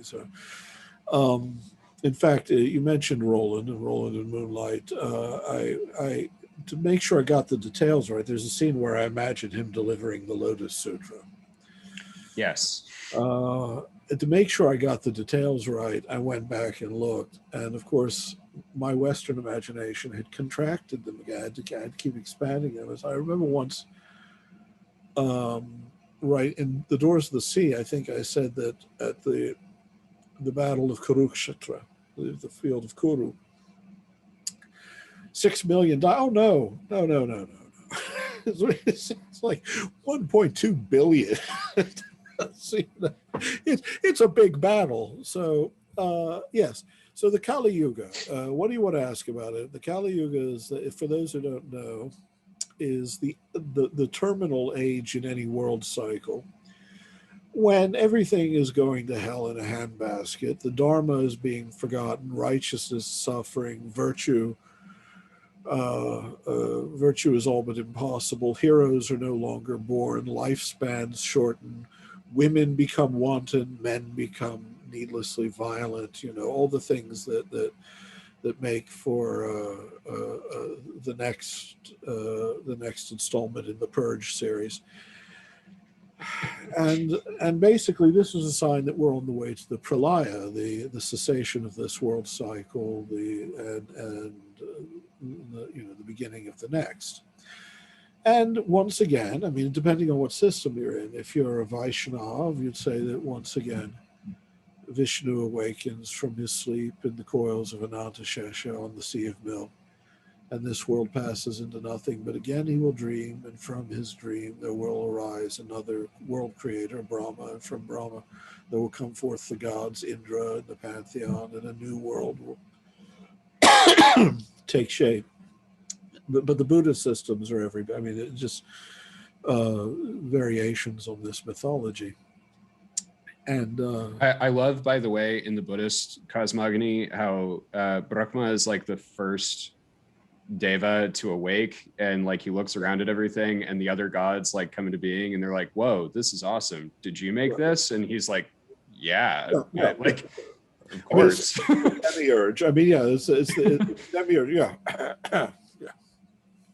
In fact, you mentioned Roland and Moonlight. I to make sure I got the details right, there's a scene where I imagine him delivering the Lotus Sutra. Yes. To make sure I got the details right, I went back and looked. And of course, my Western imagination had contracted them again. I had to keep expanding them. As I remember once, right in The Doors of the Sea, I think I said that at the Battle of Kurukshetra, the field of Kuru, 6 million died. Oh, no. It's like 1.2 billion. It's a big battle. So, yes. So the Kali Yuga, what do you want to ask about it? The Kali Yuga is, for those who don't know, is the terminal age in any world cycle, when everything is going to hell in a handbasket. The Dharma is being forgotten, righteousness suffering, virtue is all but impossible. Heroes are no longer born. Lifespans shorten. Women become wanton. Men become needlessly violent. You know, all the things that make for the next installment in the Purge series. And basically, this is a sign that we're on the way to the pralaya, the cessation of this world cycle, the beginning of the next. And once again, I mean, depending on what system you're in, if you're a Vaishnav, you'd say that once again, Vishnu awakens from his sleep in the coils of Anantashesha on the Sea of Milk, and this world passes into nothing. But again, he will dream, and from his dream there will arise another world creator, Brahma, and from Brahma there will come forth the gods, Indra, and the pantheon, and a new world will take shape. But the Buddhist systems are it's just variations on this mythology. And I love, by the way, in the Buddhist cosmogony, how Brahma is like the first Deva to awake, and like he looks around at everything, and the other gods like come into being, and they're like, "Whoa, this is awesome! Did you make this?" And he's like, "Yeah, like." Of course. I mean, it's demiurge. I mean, yeah, it's demiurge. Yeah.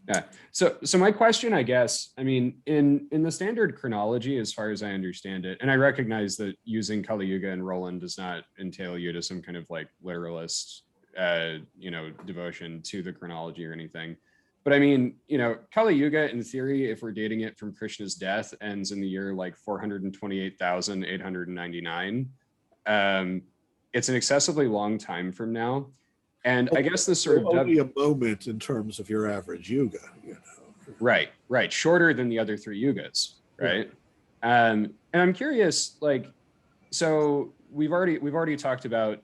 Yeah. So my question, I guess, I mean, in the standard chronology, as far as I understand it, and I recognize that using Kali Yuga and Roland does not entail you to some kind of like literalist, devotion to the chronology or anything. But I mean, Kali Yuga, in theory, if we're dating it from Krishna's death, ends in the year like 428,899. It's an excessively long time from now. And I guess this sort of only a moment in terms of your average yuga, Right. Shorter than the other 3 yugas, right? Yeah. And I'm curious, like, so we've already talked about,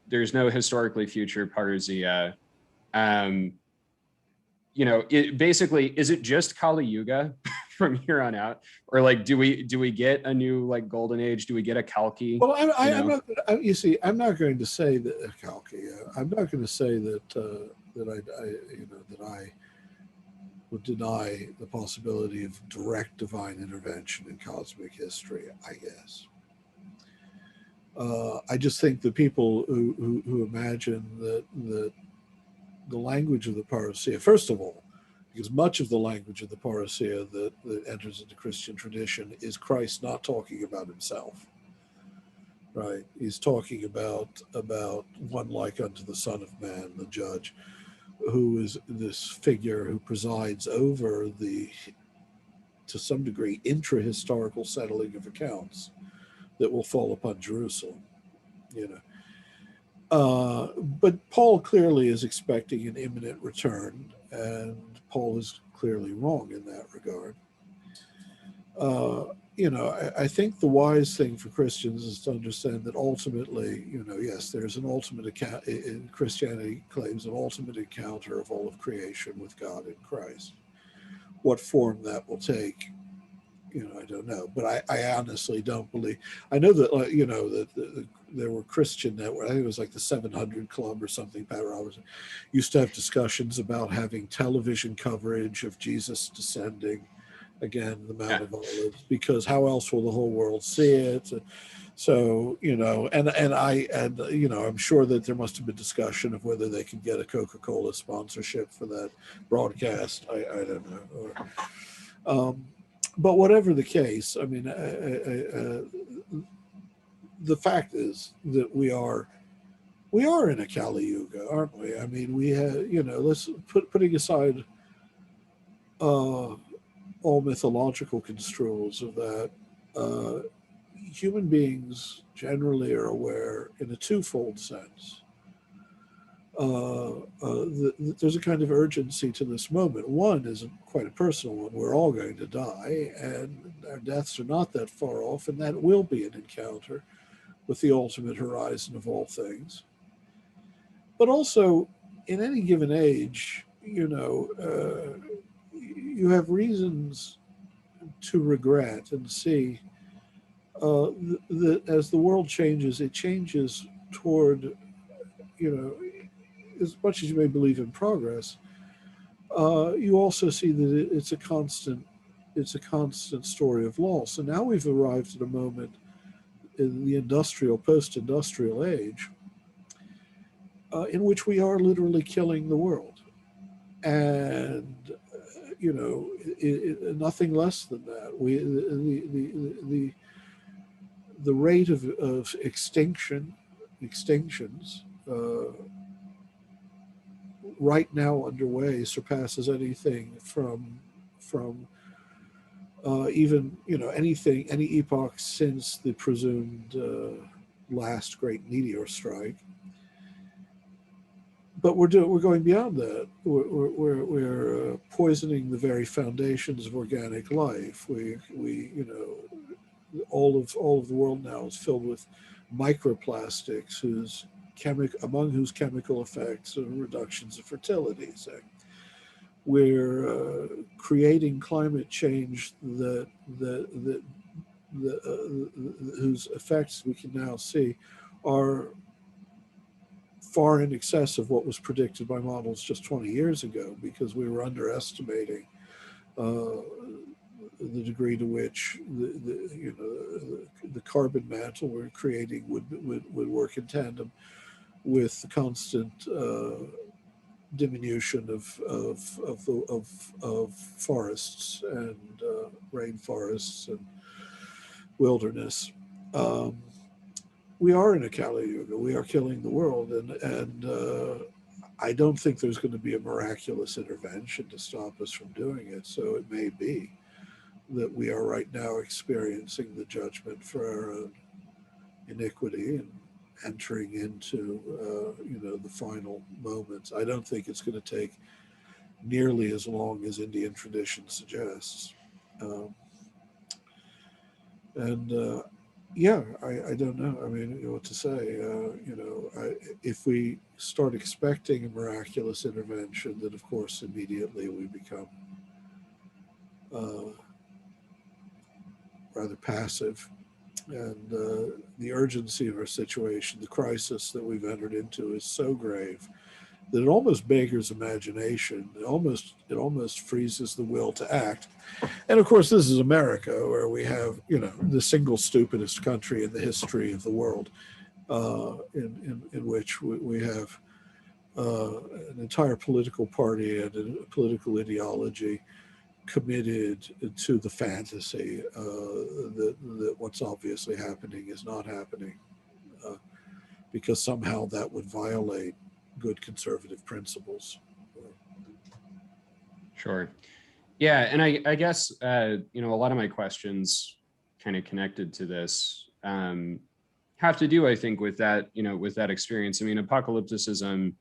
there's no historically future Parousia. Basically, is it just Kali Yuga from here on out, or like, do we get a new like golden age? Do we get a Kalki? Well, I'm not. You see, I'm not going to say that Kalki. I'm not going to say that I would deny the possibility of direct divine intervention in cosmic history. I guess. I just think the people who imagine that the language of the Parousia, first of all, because much of the language of the Parousia that enters into Christian tradition is Christ not talking about himself, right? He's talking about one like unto the Son of Man, the judge, who is this figure who presides over the, to some degree, intra-historical settling of accounts that will fall upon Jerusalem, you know. But Paul clearly is expecting an imminent return, and Paul is clearly wrong in that regard. You know, I think the wise thing for Christians is to understand that ultimately, you know, yes, there's an ultimate account. Christianity claims an ultimate encounter of all of creation with God in Christ. What form that will take, you know, I don't know. But I honestly don't believe. I know that, you know, that there were Christian network. I think it was like the 700 Club or something. Parousia used to have discussions about having television coverage of Jesus descending again the Mount of Olives, because how else will the whole world see it? So, you know, and you know, I'm sure that there must have been discussion of whether they could get a Coca-Cola sponsorship for that broadcast. I don't know. Or, but whatever the case, I mean, the fact is that we are in a Kali Yuga, aren't we? I mean, we have, you know, let's putting aside all mythological construals of that, human beings generally are aware in a twofold sense. There's a kind of urgency to this moment. One is quite a personal one. We're all going to die, and our deaths are not that far off, and that will be an encounter with the ultimate horizon of all things. But also, in any given age, you know, you have reasons to regret and see that as the world changes, it changes toward, you know, as much as you may believe in progress, you also see that it's a constant story of loss. And now we've arrived at a moment in the post-industrial age, in which we are literally killing the world. And, you know, nothing less than that. The rate of extinctions right now underway surpasses anything from even, you know, any epoch since the presumed last great meteor strike. But we're going beyond that. We're poisoning the very foundations of organic life. We you know, all of the world now is filled with microplastics among whose chemical effects are reductions of fertility. So we're creating climate change whose effects we can now see are far in excess of what was predicted by models just 20 years ago, because we were underestimating the degree to which the carbon mantle we're creating would work in tandem with the constant diminution of forests and rainforests and wilderness. We are in a Kali Yuga. We are killing the world, and I don't think there's going to be a miraculous intervention to stop us from doing it. So it may be that we are right now experiencing the judgment for our own iniquity and entering into the final moments. I don't think it's going to take nearly as long as Indian tradition suggests. Yeah, I don't know. I mean, what to say? If we start expecting a miraculous intervention, then of course immediately we become rather passive. And the urgency of our situation, the crisis that we've entered into, is so grave that it almost beggars imagination. It almost freezes the will to act. And of course, this is America, where we have, the single stupidest country in the history of the world, in which we have an entire political party and a political ideology committed to the fantasy that what's obviously happening is not happening, because somehow that would violate good conservative principles. Sure. Yeah, and I guess a lot of my questions kind of connected to this have to do, I think, with that with that experience. I mean, apocalypticism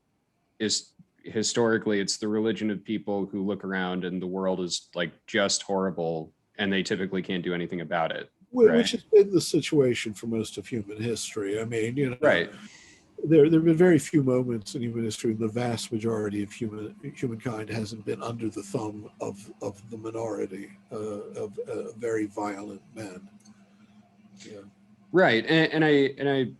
is historically, it's the religion of people who look around and the world is like just horrible, and they typically can't do anything about it. Which Right. has been the situation for most of human history. I mean, Right. there have been very few moments in human history. The vast majority of humankind hasn't been under the thumb of the minority of very violent men. Yeah. Right. And I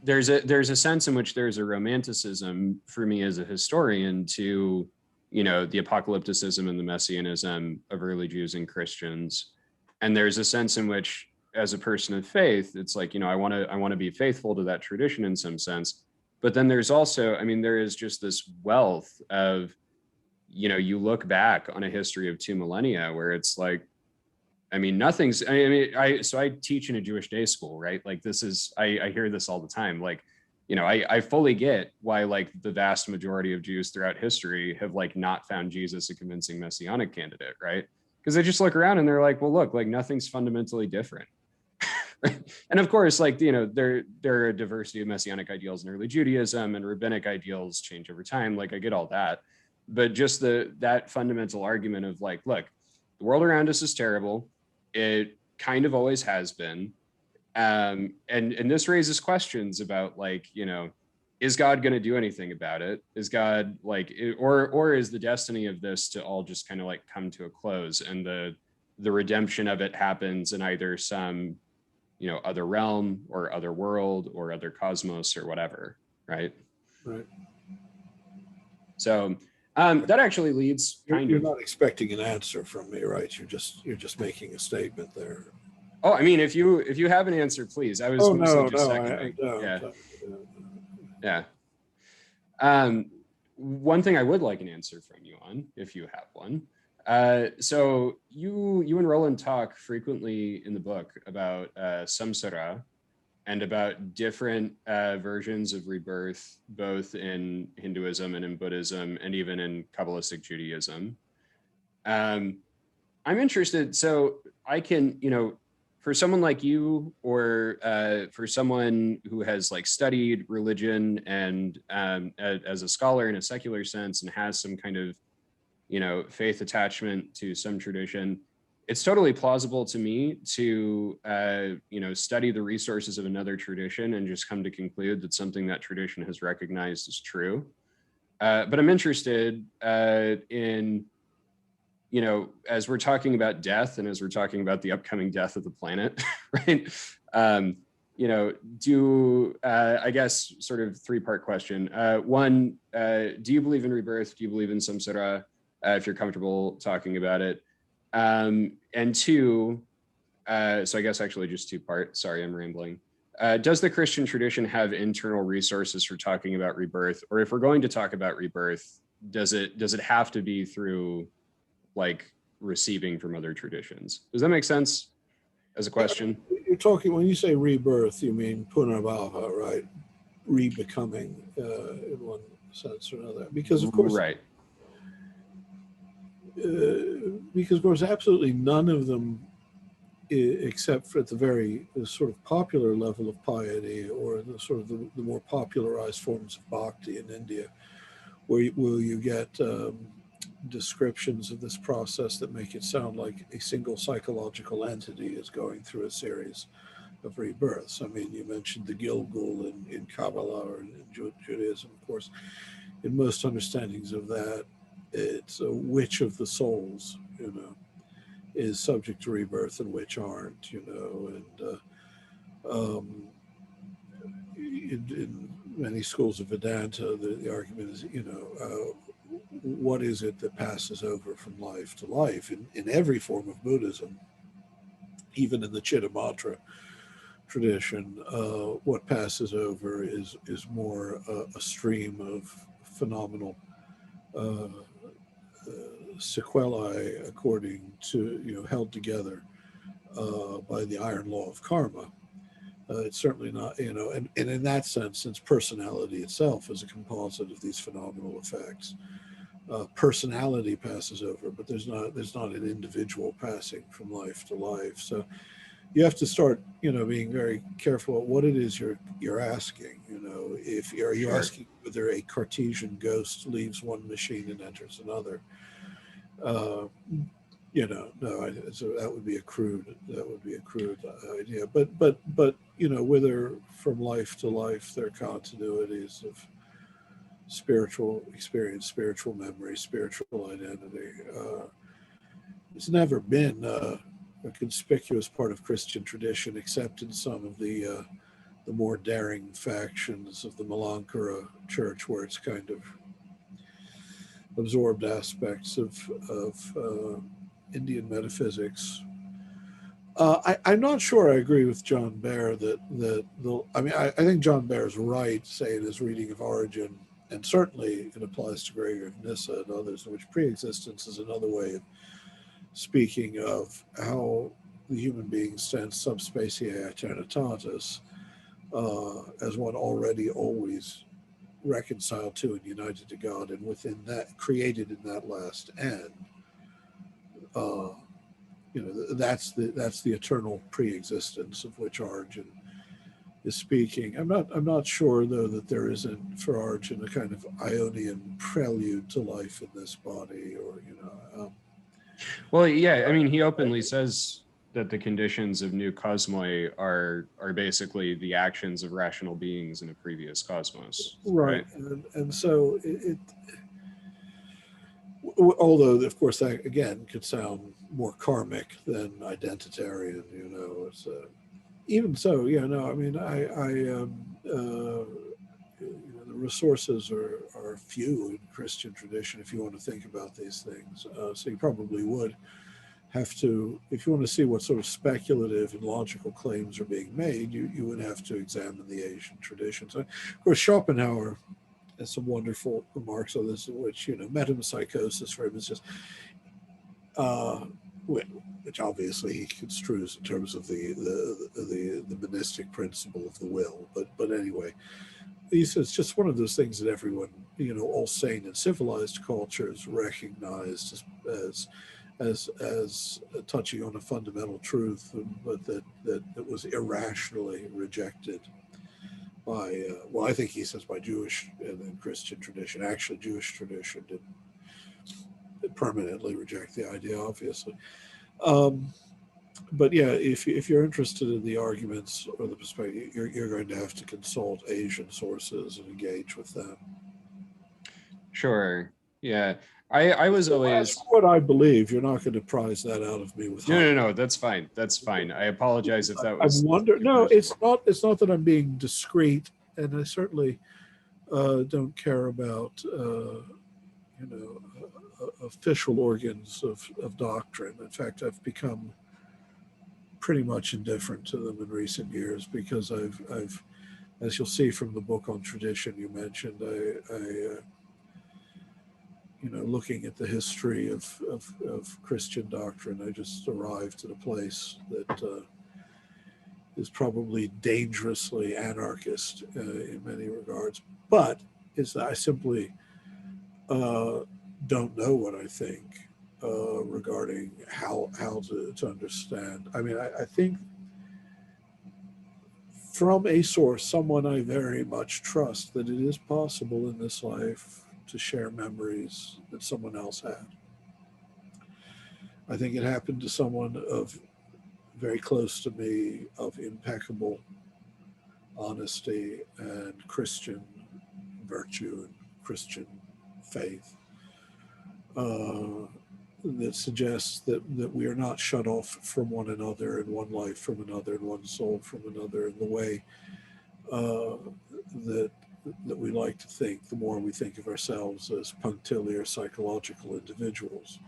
there's a sense in which there's a romanticism for me as a historian to the apocalypticism and the messianism of early Jews and Christians, and there's a sense in which, as a person of faith, it's like I want to be faithful to that tradition in some sense. But then there's also, I mean, there is just this wealth of you look back on a history of 2 millennia where it's like, I mean, nothing's, so I teach in a Jewish day school, right? Like this is, I hear this all the time. Like, I fully get why like the vast majority of Jews throughout history have like not found Jesus a convincing messianic candidate, right? Because they just look around and they're like, well, look, like nothing's fundamentally different. And of course, like, there are a diversity of messianic ideals in early Judaism, and rabbinic ideals change over time. Like I get all that, but just that fundamental argument of like, look, the world around us is terrible. It kind of always has been. And this raises questions about like, is God going to do anything about it? Is God like, or is the destiny of this to all just kind of like come to a close, and the redemption of it happens in either some, other realm or other world or other cosmos or whatever. Right. Right. So that actually leads you're not expecting an answer from me, right? You're just making a statement there. Oh, I mean, if you have an answer, please. I was seconding. Yeah. One thing I would like an answer from you on, if you have one. So you and Roland talk frequently in the book about samsara and about different versions of rebirth, both in Hinduism and in Buddhism, and even in Kabbalistic Judaism. I'm interested, so I can, for someone like you, or for someone who has like studied religion and as a scholar in a secular sense and has some kind of, faith attachment to some tradition, it's totally plausible to me to, study the resources of another tradition and just come to conclude that something that tradition has recognized is true. But I'm interested in, as we're talking about death and as we're talking about the upcoming death of the planet, right? I guess sort of 3-part question. One, do you believe in rebirth? Do you believe in samsara? If you're comfortable talking about it. And 2, so I guess actually just 2-part, sorry, I'm rambling. Does the Christian tradition have internal resources for talking about rebirth? Or if we're going to talk about rebirth, does it have to be through like receiving from other traditions? Does that make sense as a question? You're talking, when you say rebirth, you mean punarbhava, right? Re-becoming in one sense or another. Because of course, right. Because of course, absolutely none of them, except for at the very sort of popular level of piety, or the sort of the more popularized forms of bhakti in India, where you get descriptions of this process that make it sound like a single psychological entity is going through a series of rebirths. I mean, you mentioned the Gilgul in Kabbalah or in Judaism, of course. In most understandings of that, it's which of the souls, is subject to rebirth and which aren't, and in many schools of Vedanta, the argument is, what is it that passes over from life to life? In every form of Buddhism, even in the Chittamatra tradition, what passes over is more a stream of phenomenal sequelae, according to, held together by the iron law of karma. It's certainly not, and in that sense, since personality itself is a composite of these phenomenal effects, personality passes over, but there's not an individual passing from life to life. So you have to start, being very careful at what it is you're asking. If you're Sure. asking whether a Cartesian ghost leaves one machine and enters another. No, so that would be a crude idea. But whether from life to life there are continuities of spiritual experience, spiritual memory, spiritual identity. It's never been a conspicuous part of Christian tradition, except in some of the more daring factions of the Malankara Church, where it's kind of absorbed aspects of Indian metaphysics. I'm not sure I agree with John Baer I think John Baer is right, say, in his reading of Origin, and certainly it applies to Gregor of Nyssa and others, in which pre-existence is another way of speaking of how the human being stands sub specie aeternitatis, as one already always reconciled to and united to God, and within that, created in that last end. That's the eternal pre-existence of which Origin is speaking. I'm not sure, though, that there isn't for Origin a kind of Ionian prelude to life in this body, or Well, yeah, I mean, he openly says that the conditions of new cosmoi are basically the actions of rational beings in a previous cosmos. right? And so although of course that again could sound more karmic than identitarian, it's even so, I mean, the resources are few in Christian tradition if you want to think about these things. So you probably would have to, if you want to see what sort of speculative and logical claims are being made, you would have to examine the Asian traditions. Of course, Schopenhauer has some wonderful remarks on this, in which, metempsychosis for him is just, which obviously he construes in terms of the monistic principle of the will. But anyway, he says just one of those things that everyone, all sane and civilized cultures recognized as touching on a fundamental truth, but that was irrationally rejected by, I think he says by Jewish and then Christian tradition. Actually, Jewish tradition didn't permanently reject the idea, obviously. But yeah, if you're interested in the arguments or the perspective, you're going to have to consult Asian sources and engage with them. Sure. Yeah. I was always, what I believe. You're not going to prize that out of me with no, that's fine. That's fine. I apologize if that was. I wonder. No, it's not that I'm being discreet, and I certainly don't care about official organs of doctrine. In fact, I've become pretty much indifferent to them in recent years, because I've as you'll see from the book on tradition you mentioned, I looking at the history of Christian doctrine, I just arrived at a place that is probably dangerously anarchist in many regards, but is that I simply don't know what I think regarding how to understand. I mean, I think from a source, someone I very much trust, that it is possible in this life to share memories that someone else had. I think it happened to someone of very close to me, of impeccable honesty and Christian virtue and Christian faith, that suggests that we are not shut off from one another, and one life from another, and one soul from another, in the way that we like to think, the more we think of ourselves as punctiliar psychological individuals.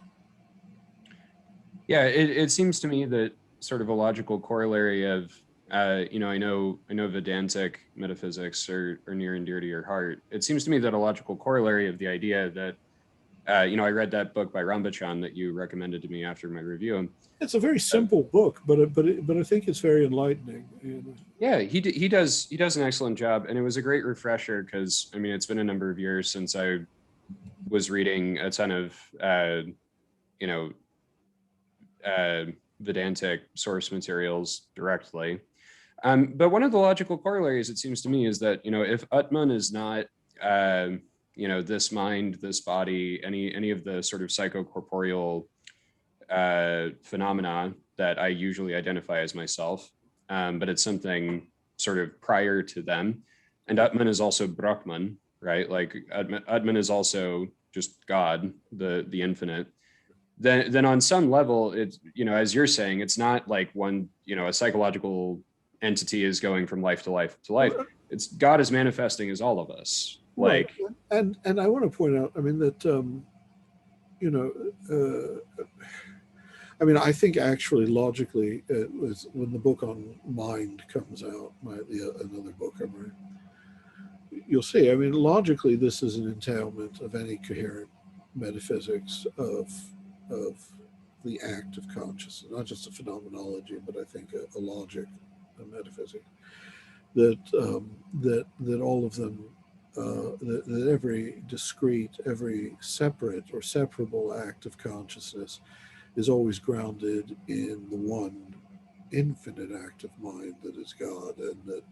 Yeah, it seems to me that sort of a logical corollary of I know Vedantic metaphysics are near and dear to your heart. It seems to me that a logical corollary of the idea that, I read that book by Rambachan that you recommended to me after my review. It's a very simple book, but I think it's very enlightening. Yeah, he does an excellent job, and it was a great refresher because it's been a number of years since I was reading a ton of Vedantic source materials directly. But one of the logical corollaries, it seems to me, is that if Atman is not this mind, this body, any of the sort of psychocorporeal phenomena that I usually identify as myself, but it's something sort of prior to them. And Atman is also Brahman, right? Like Atman is also just God, the infinite. Then on some level, it's, as you're saying, it's not like one, a psychological entity is going from life to life to life. It's God is manifesting as all of us. Like, right. And I want to point out, that I think actually logically, it was when the book on mind comes out, another book I'm reading, you'll see. Logically, this is an entailment of any coherent metaphysics of the act of consciousness, not just a phenomenology, but I think a logic, a metaphysics, that all of them, that every discrete, every separate or separable act of consciousness is always grounded in the one infinite act of mind that is God, and that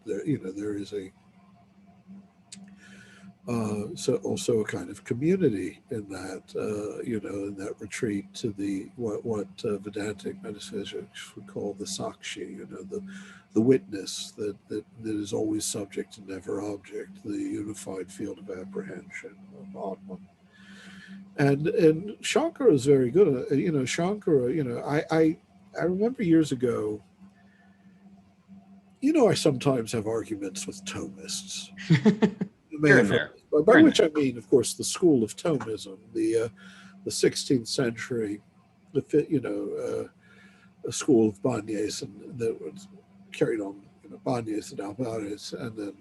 there is so also a kind of community in that, in that retreat to the what Vedantic metaphysics would call the Sakshi, the witness that is always subject and never object, the unified field of apprehension of Atman. And Shankara is very good at it. Shankara, I remember years ago, I sometimes have arguments with Thomists. Here and there. By which I mean, of course, the school of Thomism, the 16th century, a school of Banyas, and that was carried on, Banyas and Alvarez, and then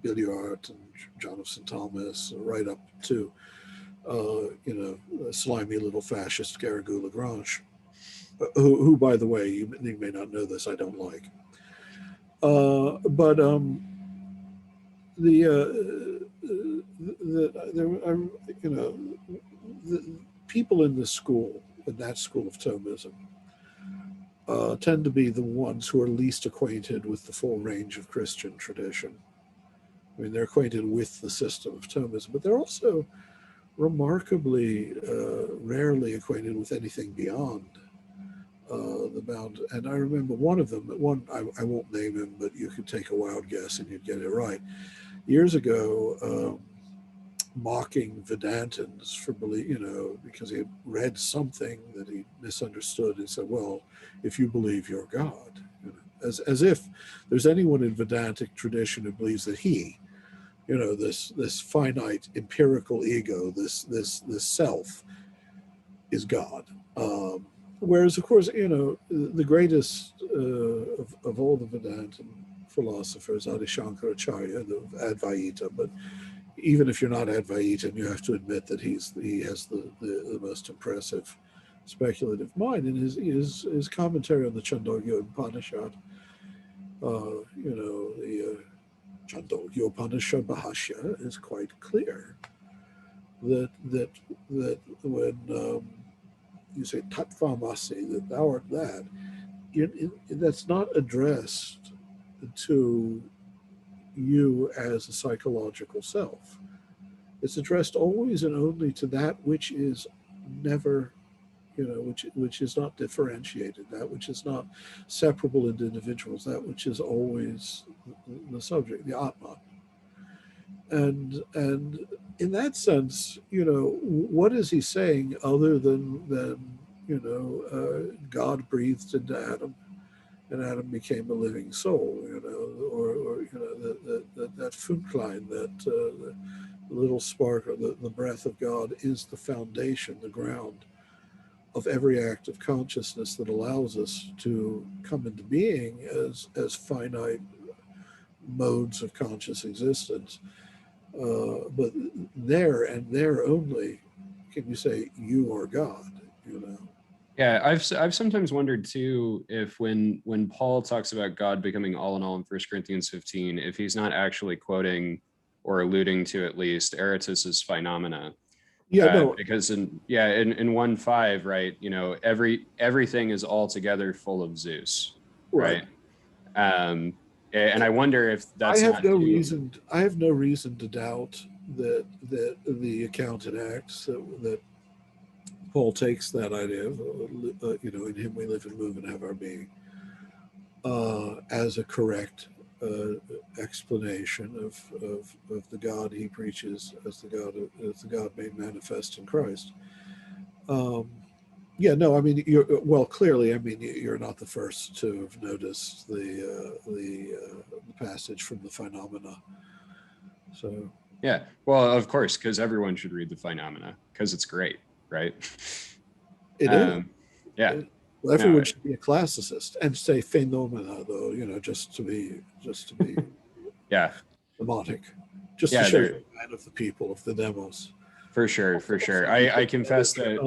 Billiard and John of St. Thomas, right up to, a slimy little fascist Garrigou Lagrange, who, by the way, you may not know this, I don't like. The people in this school, in that school of Thomism, tend to be the ones who are least acquainted with the full range of Christian tradition. They're acquainted with the system of Thomism, but they're also remarkably rarely acquainted with anything beyond the bound. And I remember one of them, I won't name him, but you could take a wild guess and you'd get it right. Years ago, mocking Vedantins for because he had read something that he misunderstood. He said, well, if you believe you're God, as if there's anyone in Vedantic tradition who believes that he, this finite empirical ego, this self is God. Whereas, of course, the greatest of all the Vedantin philosophers, Adi Shankaracharya, the Advaita, but even if you're not Advaitan, you have to admit that he has the most impressive speculative mind. In his commentary on the Chandogya Upanishad, the Chandogya Upanishad Bhashya is quite clear that when you say Tattvamasi, that thou art that, that's not addressed to you as a psychological self. It's addressed always and only to that which is never, which is not differentiated, that which is not separable into individuals, that which is always the subject, the Atman. And in that sense, what is he saying other than God breathed into Adam, and Adam became a living soul, or that Funklein, that the little spark, or the breath of God is the foundation, the ground of every act of consciousness that allows us to come into being as finite modes of conscious existence. But there and there only can you say you are God, you know. Yeah, I've sometimes wondered too if when Paul talks about God becoming all in all in 1 Corinthians 15, if he's not actually quoting or alluding to at least Aratus's phenomena. Yeah, no. Because in 1:5, right, you know, everything is altogether full of Zeus, right? And I wonder if that's I have no reason to doubt that the account in Acts that Paul takes that idea of, you know, in him we live and move and have our being, as a correct explanation of the God he preaches as the God made manifest in Christ. Yeah, no, I mean, clearly, I mean, you're not the first to have noticed the passage from the Phenomena. So yeah, well, of course, because everyone should read the Phenomena because it's great, right? It is. Yeah. Well, everyone should be a classicist and say phenomena, though, you know, just to be yeah, mnemonic, just to show the man of the people, of the demos. For sure. I confess that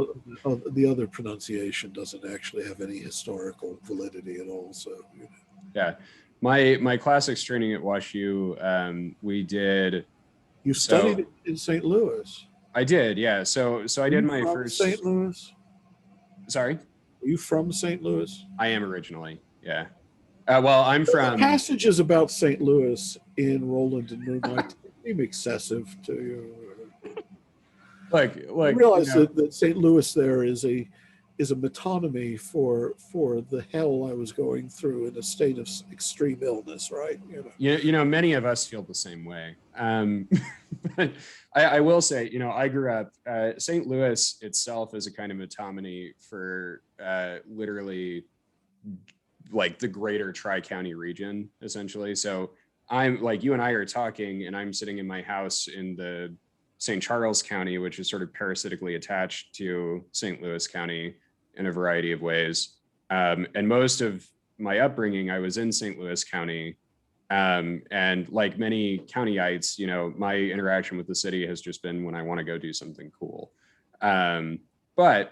the other pronunciation doesn't actually have any historical validity at all. So, you know. Yeah, my classics training at WashU, we did. You studied in St. Louis. I did, yeah. So I did my first. St. Louis. Sorry. Are you from St. Louis? I am originally, yeah. Well, I'm from. Passages about St. Louis in Roland and Moonlight seem excessive to you. Like I realize that St. Louis there is a metonymy for the hell I was going through in a state of extreme illness, right? You know, many of us feel the same way. But I will say, you know, I grew up. St. Louis itself is a kind of metonymy for literally like the greater Tri-County region, essentially. So I'm like, you and I are talking, and I'm sitting in my house in the St. Charles County, which is sort of parasitically attached to St. Louis County in a variety of ways. And most of my upbringing, I was in St. Louis County. And like many countyites, you know, my interaction with the city has just been when I want to go do something cool. But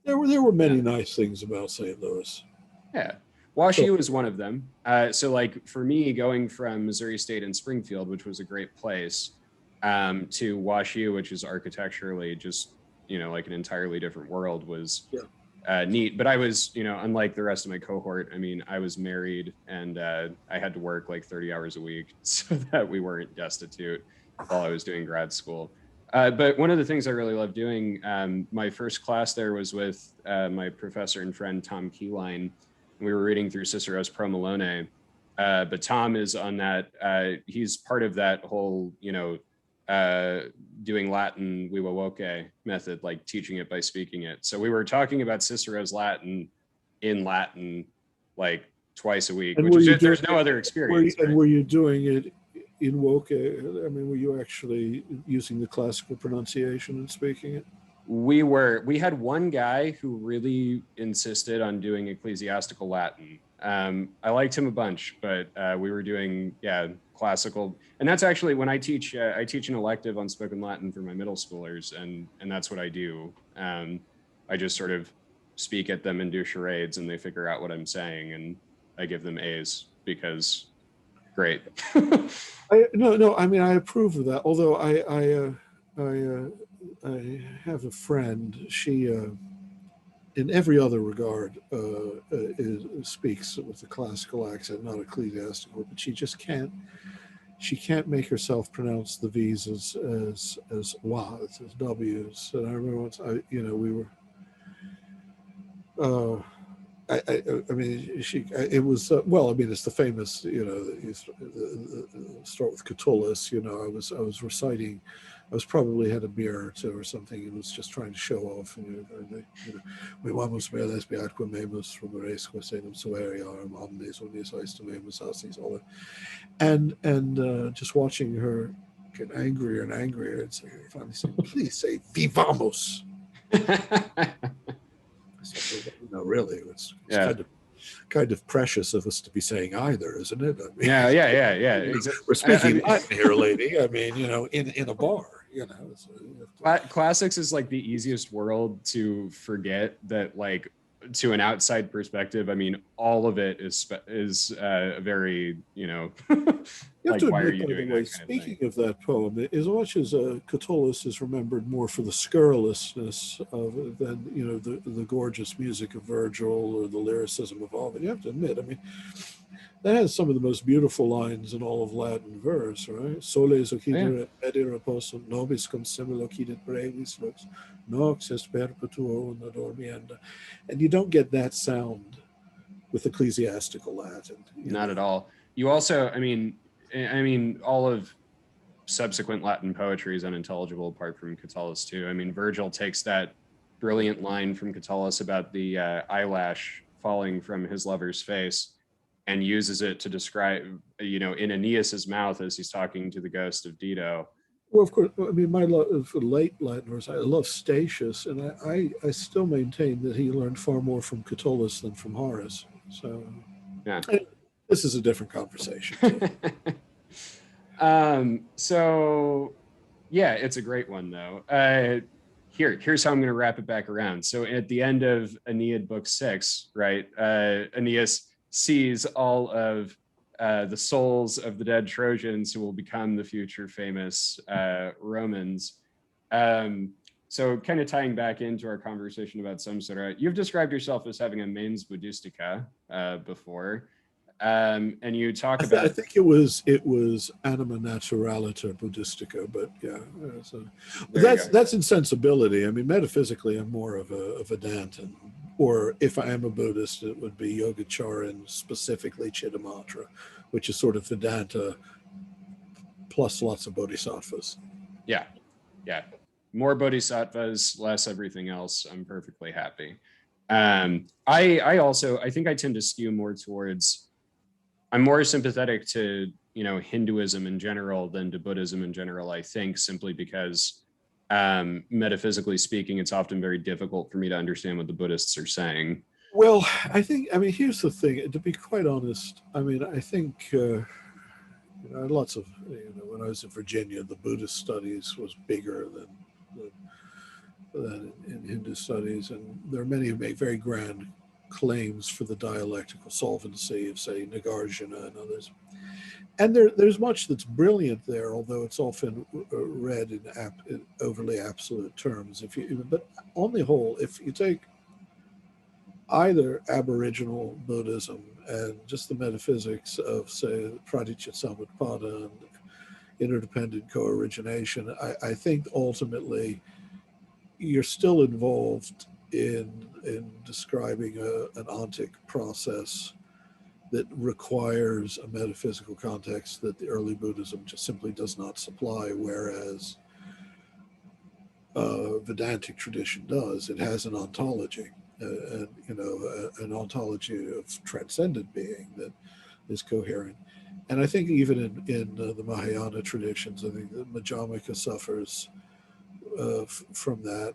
there were many nice things about St. Louis. Yeah. WashU was one of them. So like for me, going from Missouri State and Springfield, which was a great place, to WashU, which is architecturally just, you know, like an entirely different world, was neat. But I was, you know, unlike the rest of my cohort, I mean, I was married and I had to work like 30 hours a week so that we weren't destitute while I was doing grad school. But one of the things I really loved doing, my first class there was with my professor and friend, Tom Keyline. We were reading through Cicero's Pro Malone. But Tom is on that, he's part of that whole, you know, doing Latin viva voce method, like teaching it by speaking it. So we were talking about Cicero's Latin in Latin like twice a week, which is there's no other experience. And were you doing it in voce? I mean, were you actually using the classical pronunciation and speaking it? We had one guy who really insisted on doing ecclesiastical Latin. I liked him a bunch, but we were doing, classical. And that's actually when I teach an elective on spoken Latin for my middle schoolers, and that's what I do. I just sort of speak at them and do charades, and they figure out what I'm saying, and I give them A's because great. No, I mean, I approve of that. Although I have a friend, she, in every other regard, speaks with a classical accent, not ecclesiastical, but she just can't make herself pronounce the V's as Y's, as W's. And I remember once, we were, I mean, it was, it's the famous, you start with Catullus, I was reciting, I was probably had a beer or two or something, and was just trying to show off. We vamos ver las beatque memus rumoresque senum sueriarum omnes omnes aestimemus assis, all that. And just watching her get angrier and angrier, and finally saying, please say vivamos. said, well, no, really, it's Yeah. kind of precious of us to be saying either, isn't it? I mean, Yeah. we're speaking mean, Latin here, lady. I mean, in a bar, So you have to, classics is like the easiest world to forget that, like, to an outside perspective, I mean, all of it is very, you have like, to why are admit, you by the doing way, that kind of thing? speaking of that poem, as much as Catullus is remembered more for the scurrilousness of than the gorgeous music of Virgil or the lyricism of Ovid, you have to admit, I mean, that has some of the most beautiful lines in all of Latin verse, right? Soles Yeah. occidere edere possum nobis cum simul occidit brevis lux, nox est perpetuo una dormienda. And you don't get that sound with ecclesiastical Latin. Not at all. You also, I mean, all of subsequent Latin poetry is unintelligible apart from Catullus too. I mean, Virgil takes that brilliant line from Catullus about the eyelash falling from his lover's face and uses it to describe, in Aeneas's mouth as he's talking to the ghost of Dido. Well, of course, I mean, my love for late Latin verse, I love Statius, and I still maintain that he learned far more from Catullus than from Horace. So, Yeah. this is a different conversation. So yeah, it's a great one though. Here's how I'm going to wrap it back around. So at the end of Aeneid book 6, right, Aeneas sees all of the souls of the dead Trojans who will become the future famous Romans. So kind of tying back into our conversation about samsara, you've described yourself as having a mens Buddhistica before. And you talk about, I think it was anima naturaliter Buddhistica, but yeah, that's insensibility. I mean, metaphysically, I'm more of a Vedantin, or if I am a Buddhist, it would be Yogacaran, specifically Chittamatra, which is sort of Vedanta plus lots of bodhisattvas. Yeah. More bodhisattvas, less everything else. I'm perfectly happy. I think I tend to skew more towards, I'm more sympathetic to, Hinduism in general than to Buddhism in general, I think, simply because metaphysically speaking, it's often very difficult for me to understand what the Buddhists are saying. Well, here's the thing, to be quite honest, I think lots of, when I was in Virginia, the Buddhist studies was bigger than in Hindu studies, and there are many who make very grand claims for the dialectical solvency of, say, Nagarjuna and others. And there's much that's brilliant there, although it's often read in overly absolute terms. But on the whole, if you take either Aboriginal Buddhism and just the metaphysics of, say, Pradityasamutpada and interdependent co-origination, I think ultimately you're still involved in describing an ontic process that requires a metaphysical context that the early Buddhism just simply does not supply, whereas Vedantic tradition does. It has an ontology, an ontology of transcendent being that is coherent. And I think even in the Mahayana traditions, I think that Madhyamaka suffers from that.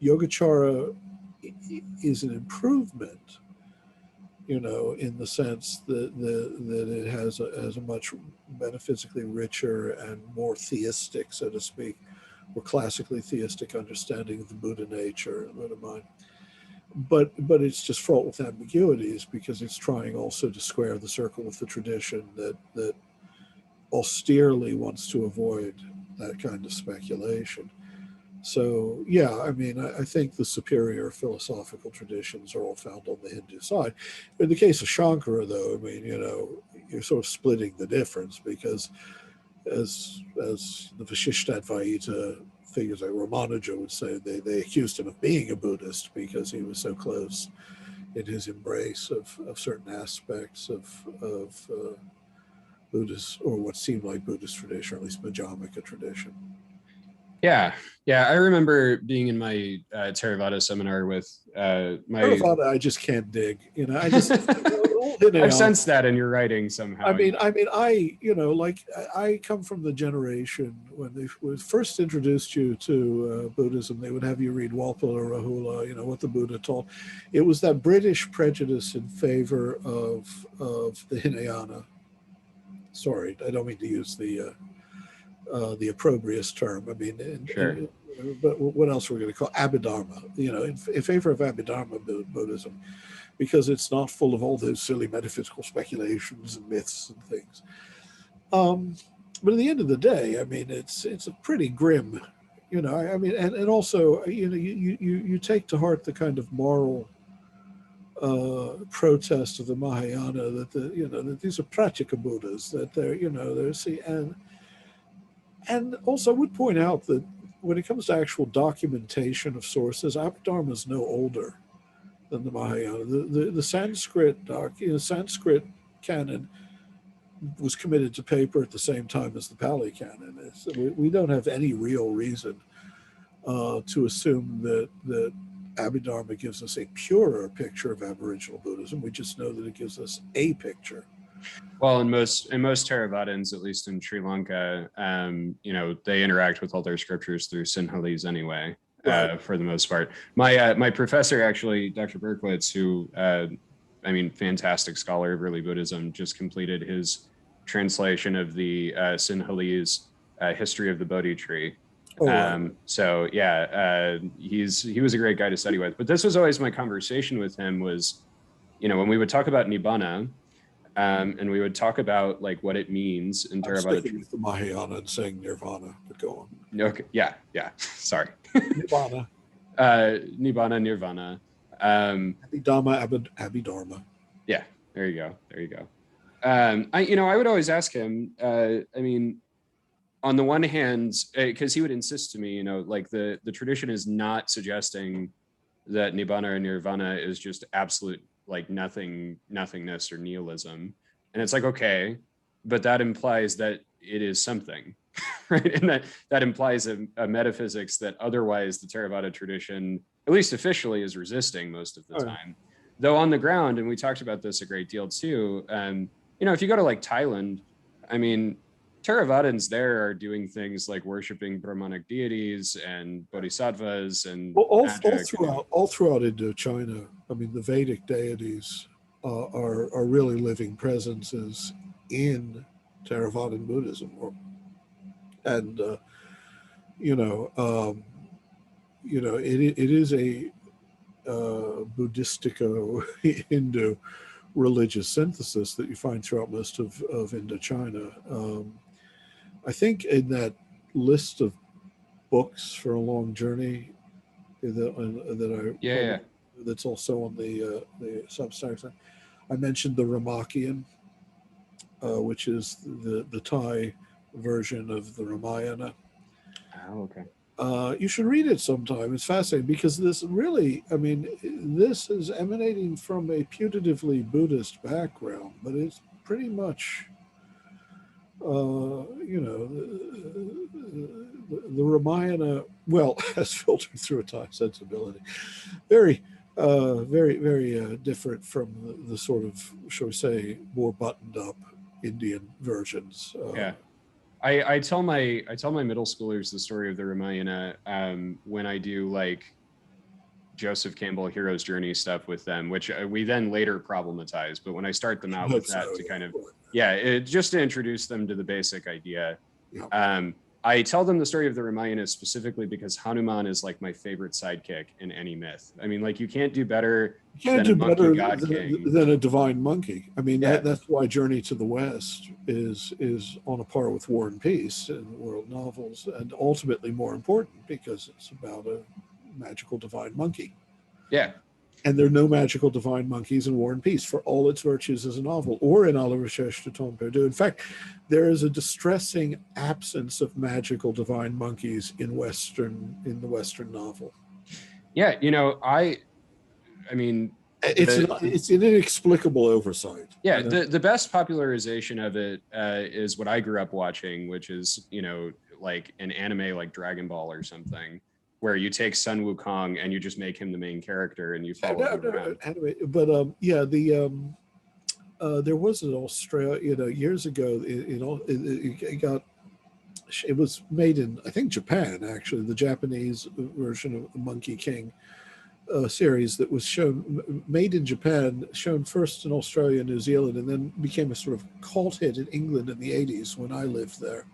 Yogacara is an improvement, in the sense that it has a much metaphysically richer and more theistic, so to speak, or classically theistic understanding of the Buddha nature and Buddha mind. But it's just fraught with ambiguities because it's trying also to square the circle with the tradition that austerely wants to avoid that kind of speculation. So, yeah, I think the superior philosophical traditions are all found on the Hindu side. In the case of Shankara, though, you're sort of splitting the difference because as the Vishishtadvaita figures like Ramanuja would say, they accused him of being a Buddhist because he was so close in his embrace of certain aspects of Buddhist, or what seemed like Buddhist tradition, or at least Madhyamaka tradition. Yeah, yeah. I remember being in my Theravada seminar with my. Theravada, I just can't dig. I just all Hinayana. I've sensed that in your writing somehow. I come from the generation when they first introduced you to Buddhism. They would have you read Walpola Rahula, what the Buddha taught. It was that British prejudice in favor of the Hinayana. Sorry, I don't mean to use the opprobrious term. I mean, Sure. But what else we're going to call Abhidharma? In favor of Abhidharma Buddhism, because it's not full of all those silly metaphysical speculations and myths and things. But at the end of the day, I mean, it's a pretty grim, and also, you take to heart the kind of moral protest of the Mahayana that that these are pratyeka Buddhas, that and also I would point out that when it comes to actual documentation of sources, Abhidharma is no older than the Mahayana. The Sanskrit Sanskrit canon was committed to paper at the same time as the Pali canon. We don't have any real reason to assume that Abhidharma gives us a purer picture of Aboriginal Buddhism. We just know that it gives us a picture. Well, in most Theravadins, at least in Sri Lanka, they interact with all their scriptures through Sinhalese anyway, right. For the most part. My professor, actually, Dr. Berkowitz, who, fantastic scholar of early Buddhism, just completed his translation of the Sinhalese history of the Bodhi tree. Oh, right. He was a great guy to study with. But this was always my conversation with him was, when we would talk about Nibbana, and we would talk about like what it means in Theravada. Sticking with the Mahayana and saying Nirvana, but go on. Okay, yeah. Sorry. Nibbana. Nibbana, Nirvana. Abhidharma. Yeah, there you go. I would always ask him. On the one hand, because he would insist to me, like the tradition is not suggesting that Nibbana or Nirvana is just absolute like nothingness or nihilism. And it's like, okay, but that implies that it is something, right? And that implies a metaphysics that otherwise the Theravada tradition, at least officially, is resisting most of the time. Though on the ground, and we talked about this a great deal too, if you go to like Thailand, Theravadins there are doing things like worshiping Brahmanic deities and bodhisattvas and all throughout Indochina. The Vedic deities are really living presences in Theravadan Buddhism, it is a Buddhistico-Hindu religious synthesis that you find throughout most of Indochina. I think in that list of books for a long journey that's also on the Substack, I mentioned the Ramakian, which is the Thai version of the Ramayana. Oh, okay. You should read it sometime. It's fascinating because this really, this is emanating from a putatively Buddhist background, but it's pretty much, the Ramayana, has filtered through a Thai sensibility. Very, very different from the sort of, shall we say, more buttoned up Indian versions. I tell my middle schoolers the story of the Ramayana when I do like Joseph Campbell hero's journey stuff with them, which we then later problematize. But when I start them out with that to kind of just to introduce them to the basic idea. Yeah. I tell them the story of the Ramayana specifically because Hanuman is like my favorite sidekick in any myth. You can't do better than a divine monkey. That's why Journey to the West is on a par with War and Peace and world novels, and ultimately more important because it's about a magical divine monkey. Yeah. And there are no magical divine monkeys in War and Peace for all its virtues as a novel, or in Alla Recherche de Tom Perdu. In fact, there is a distressing absence of magical divine monkeys in the Western novel. Yeah, it's an inexplicable oversight. Yeah, the best popularization of it is what I grew up watching, which is like an anime like Dragon Ball or something, where you take Sun Wukong and you just make him the main character and you follow him around. Anyway, but there was an Australia, years ago. It was made in, I think, Japan, actually, the Japanese version of Monkey King series that was made in Japan, shown first in Australia and New Zealand, and then became a sort of cult hit in England in the 80s when I lived there.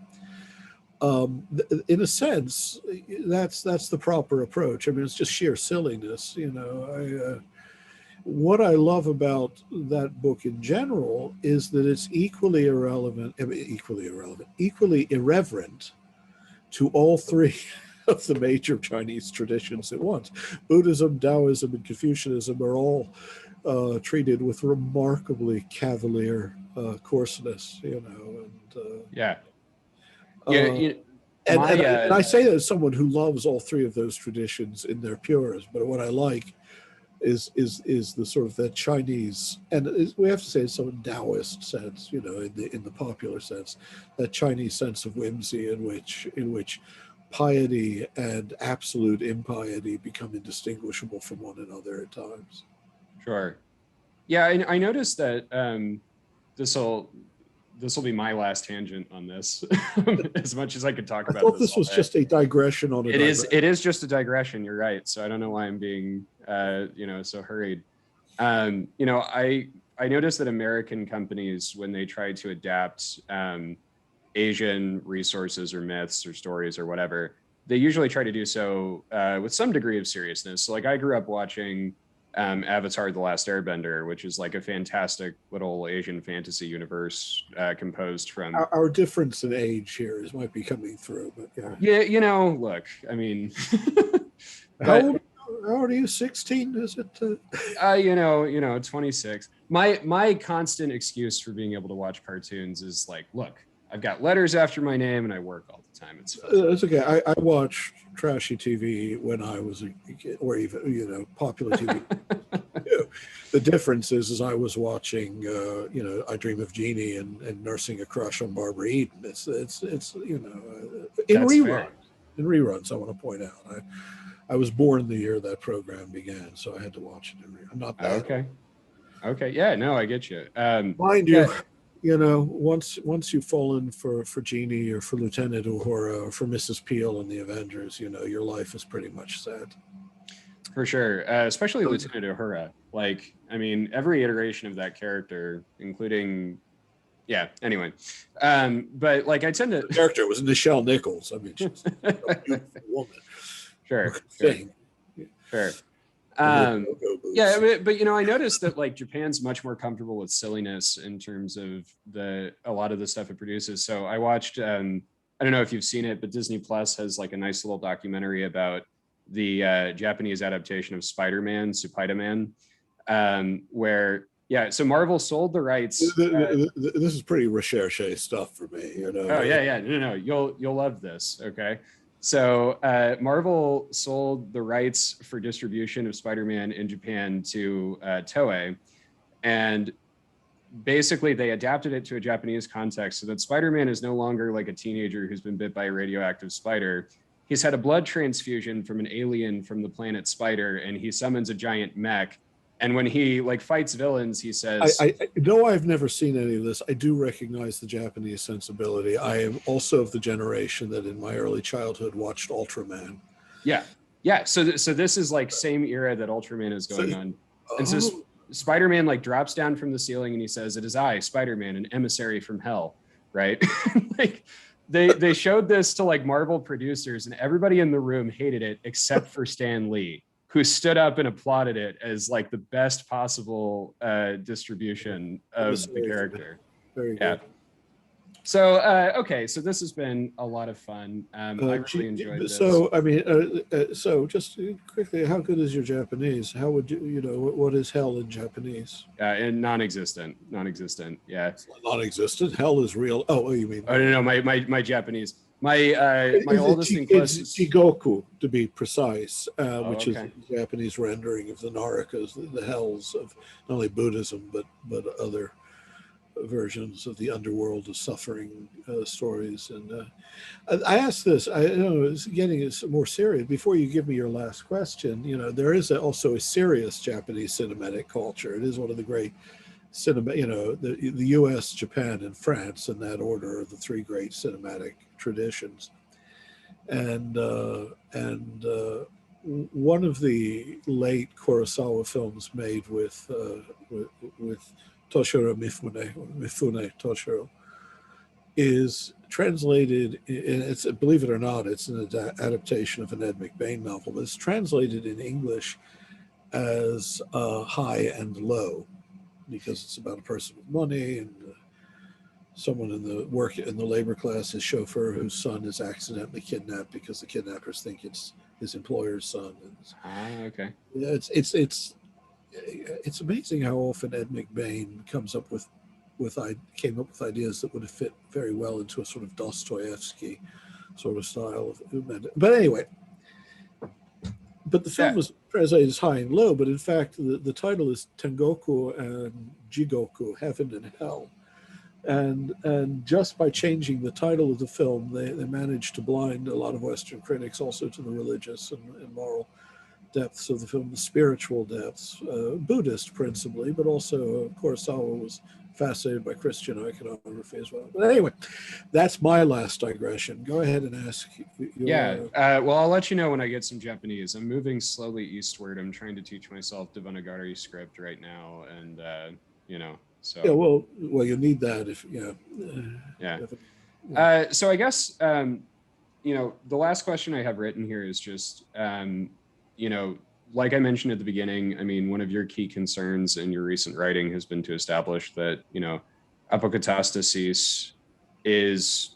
In a sense, that's the proper approach. I mean, it's just sheer silliness, what I love about that book in general is that it's equally irreverent to all three of the major Chinese traditions at once. Buddhism, Taoism, and Confucianism are all treated with remarkably cavalier coarseness, And I say that as someone who loves all three of those traditions in their purest, but what I like is the sort of that Chinese, and we have to say it's some Taoist sense, in the popular sense, that Chinese sense of whimsy in which piety and absolute impiety become indistinguishable from one another at times. Sure. Yeah, I noticed that this will be my last tangent on this, as much as I could talk about. I thought this was just a digression on it. It is just a digression. You're right. So I don't know why I'm being, so hurried. I noticed that American companies, when they try to adapt Asian resources or myths or stories or whatever, they usually try to do so with some degree of seriousness. So, like, I grew up watching Avatar: The Last Airbender, which is like a fantastic little Asian fantasy universe composed from our difference in age here might be coming through, but look, I mean, how old are you? 16? Is it? 26. My constant excuse for being able to watch cartoons is like, look, I've got letters after my name and I work all the time. It's okay. I watched trashy TV when I was a kid, or even popular TV. The difference is I was watching I Dream of Jeannie and nursing a crush on Barbara Eden. It's in reruns. Fair. In reruns, I want to point out. I was born the year that program began, so I had to watch it in reruns. I'm not that okay. Yeah, no, I get you. Mind you. Once you've fallen for Jeannie or for Lieutenant Uhura or for Mrs. Peel in the Avengers, your life is pretty much set. For sure, especially Lieutenant Uhura. Like, I mean, every iteration of that character, including, anyway. But like, I tend to... The character was Nichelle Nichols. I mean, she's a beautiful woman. Sure. But I noticed that like Japan's much more comfortable with silliness in terms of a lot of the stuff it produces. So I watched, I don't know if you've seen it, but Disney Plus has like a nice little documentary about the Japanese adaptation of Spider-Man, Spider-Man, where so Marvel sold the rights. This is pretty recherche stuff for me, Oh yeah, no, you'll love this. Okay. So Marvel sold the rights for distribution of Spider-Man in Japan to Toei, and basically they adapted it to a Japanese context so that Spider-Man is no longer like a teenager who's been bit by a radioactive spider. He's had a blood transfusion from an alien from the planet Spider, and he summons a giant mech. And when he like fights villains, he says, I know I've never seen any of this. I do recognize the Japanese sensibility. I am also of the generation that in my early childhood watched Ultraman. Yeah. So this is like same era that Ultraman is going on. And so Spider-Man like drops down from the ceiling and he says, "It is I, Spider-Man, an emissary from hell." Right? Like they showed this to like Marvel producers and everybody in the room hated it except for Stan Lee, who stood up and applauded it as like the best possible distribution of the character. Very good. So, so this has been a lot of fun. I really enjoyed this. So, I mean, so just quickly, how good is your Japanese? How would what is hell in Japanese? And non-existent. Yeah. It's non-existent. Hell is real. Oh, you mean? Oh, no, my Japanese. My oldest and closest. Jigoku, to be precise, which is the Japanese rendering of the Narakas, the hells of not only Buddhism but other versions of the underworld of suffering stories. And I ask this, I know it's getting more serious. Before you give me your last question, there is also a serious Japanese cinematic culture. It is one of the great cinema, the US, Japan, and France, in that order, are the three great cinematic traditions. And one of the late Kurosawa films made with Toshiro Mifune Toshiro is translated, and it's, believe it or not, it's an adaptation of an Ed McBain novel, but it's translated in English as High and Low, because it's about a person with money and someone in the labor class, his chauffeur, whose son is accidentally kidnapped because the kidnappers think it's his employer's son. Okay. Yeah, it's amazing how often Ed McBain came up with ideas that would have fit very well into a sort of Dostoevsky sort of style. But anyway, but the film was translated as High and Low, but in fact the title is Tengoku and Jigoku, Heaven and Hell. And just by changing the title of the film, they managed to blind a lot of Western critics also to the religious and moral depths of the film, the spiritual depths, Buddhist principally, but also Kurosawa was fascinated by Christian iconography as well. But anyway, that's my last digression. Go ahead and ask. Well, I'll let you know when I get some Japanese. I'm moving slowly eastward. I'm trying to teach myself Devanagari script right now, and so. Yeah, well, you need that if So I guess the last question I have written here is just like I mentioned at the beginning, I mean, one of your key concerns in your recent writing has been to establish that, Apocalypticism is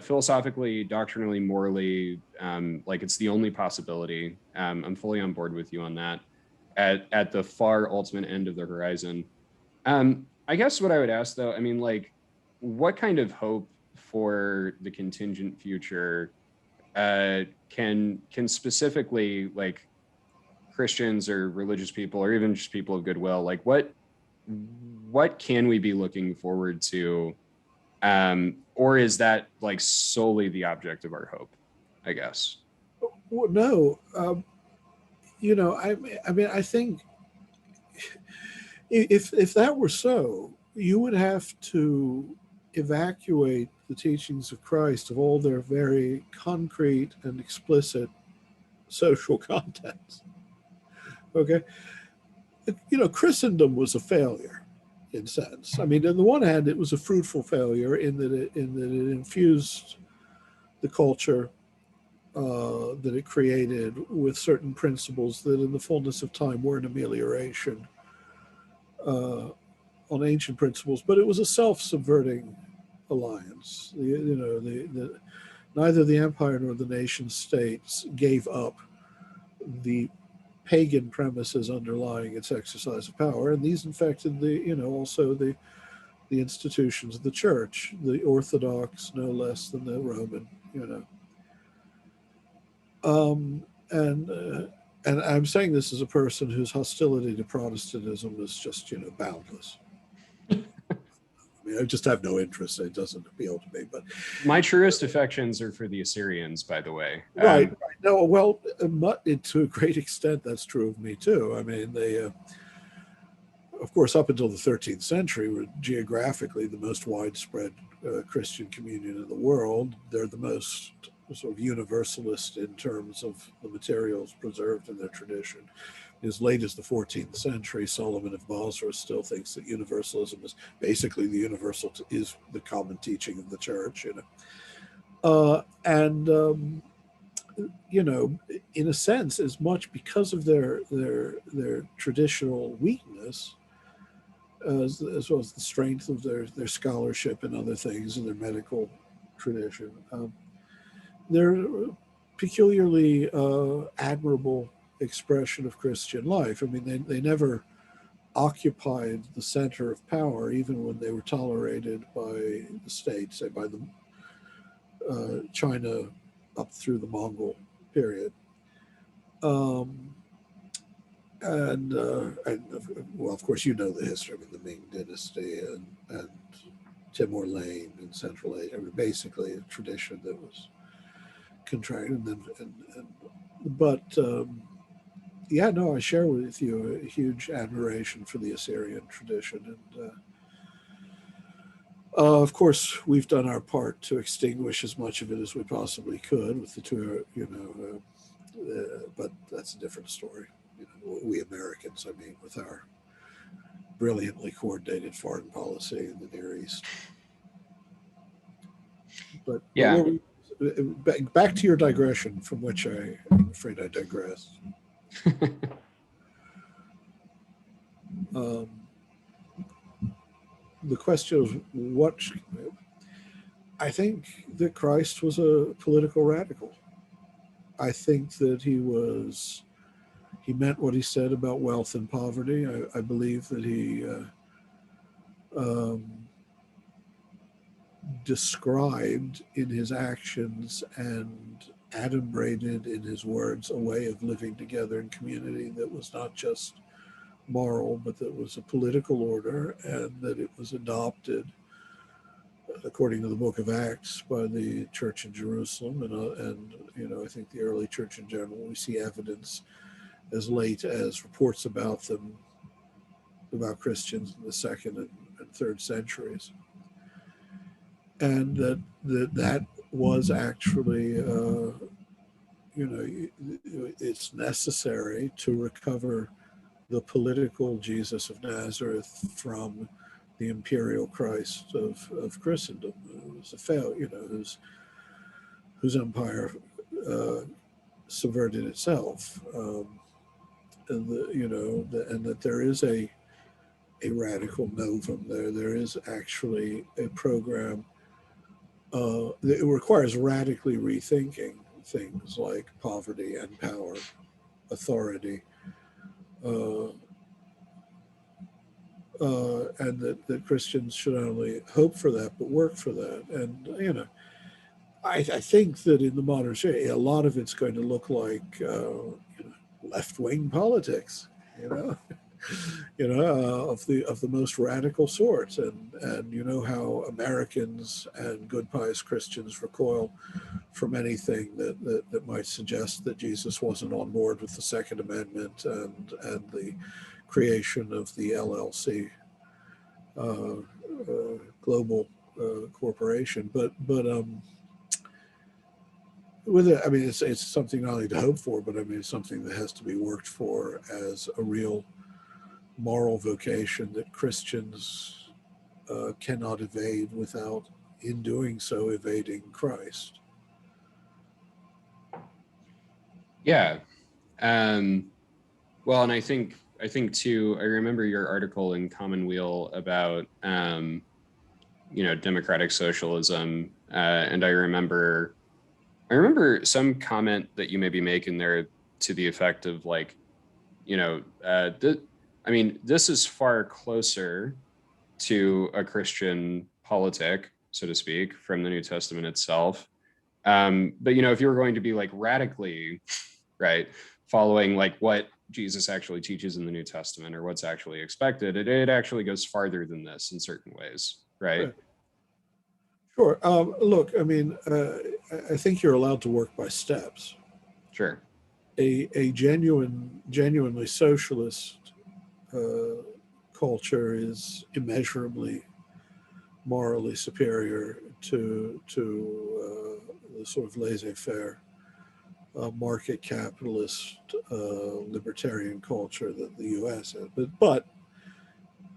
philosophically, doctrinally, morally, like it's the only possibility. I'm fully on board with you on that at the far ultimate end of the horizon. I guess what I would ask though, I mean, like, what kind of hope for the contingent future can specifically, like, Christians or religious people or even just people of goodwill, like what can we be looking forward to, or is that like solely the object of our hope, I guess? Well, no, I mean, I think if that were so, you would have to evacuate the teachings of Christ of all their very concrete and explicit social contents. Okay, Christendom was a failure in a sense. I mean, on the one hand, it was a fruitful failure in that it infused the culture that it created with certain principles that, in the fullness of time, were an amelioration on ancient principles. But it was a self-subverting alliance. Neither the empire nor the nation states gave up the pagan premises underlying its exercise of power, and these infected also the institutions of the church, the Orthodox no less than the Roman, and I'm saying this as a person whose hostility to Protestantism is just boundless. I mean, I just have no interest. It doesn't appeal to me. But my truest affections are for the Assyrians, by the way. Right. No, well, to a great extent, that's true of me too. I mean, they, of course, up until the 13th century, were geographically the most widespread Christian communion in the world. They're the most sort of universalist in terms of the materials preserved in their tradition. As late as the 14th century, Solomon of Basra still thinks that universalism is basically the universal is the common teaching of the church, in a sense, as much because of their traditional weakness, as well as the strength of their scholarship and other things and their medical tradition, they're peculiarly admirable expression of Christian life. I mean, they never occupied the center of power, even when they were tolerated by the state, say by the China up through the Mongol period. and well, of course, you know the history of the Ming Dynasty and Timor Lane in Central Asia. I mean, basically a tradition that was contracted. But yeah, no, I share with you a huge admiration for the Assyrian tradition. And of course, we've done our part to extinguish as much of it as we possibly could with the two, but that's a different story. We Americans, I mean, with our brilliantly coordinated foreign policy in the Near East. But Yeah. back to your digression, from which I'm afraid I digress. The question is, what? I think that Christ was a political radical. I think that he meant what he said about wealth and poverty. I believe that he described in his actions and adumbrated in his words a way of living together in community that was not just moral, but that was a political order, and that it was adopted, according to the book of Acts, by the church in Jerusalem. And I think the early church in general, we see evidence as late as reports about them, about Christians in the second and third centuries. And that was actually, it's necessary to recover the political Jesus of Nazareth from the imperial Christ of Christendom. It was a failure, whose empire subverted itself, and that there is a radical novum there. There is actually a program. It requires radically rethinking things like poverty and power, authority, and that Christians should not only hope for that, but work for that. And, I think that in the modern state, a lot of it's going to look like left-wing politics, of the most radical sorts, and how Americans and good pious Christians recoil from anything that might suggest that Jesus wasn't on board with the Second Amendment and the creation of the LLC, global corporation. But with it, I mean, it's something not only to hope for, but I mean, it's something that has to be worked for as a real moral vocation that Christians cannot evade without, in doing so, evading Christ. Yeah. Well, and I think too, I remember your article in Commonweal about, democratic socialism. And I remember some comment that you maybe make in there to the effect of like, this is far closer to a Christian politic, so to speak, from the New Testament itself. But, if you were going to be like radically, right, following like what Jesus actually teaches in the New Testament or what's actually expected, it actually goes farther than this in certain ways, right? Sure. Look, I mean, I think you're allowed to work by steps. Sure. A genuinely socialist culture is immeasurably morally superior to the sort of laissez-faire market capitalist libertarian culture that the U.S. has. But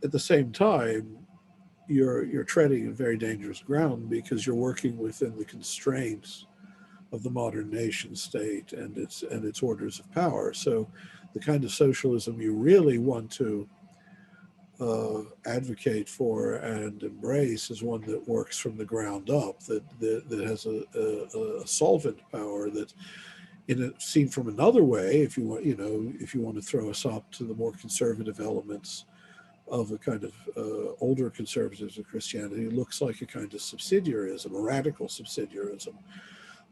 at the same time, you're treading in very dangerous ground because you're working within the constraints of the modern nation state and its orders of power. So the kind of socialism you really want to advocate for and embrace is one that works from the ground up, that has a solvent power that, seen from another way, if you want to throw us up to the more conservative elements of a kind of older conservatives of Christianity, looks like a kind of subsidiarism, a radical subsidiarism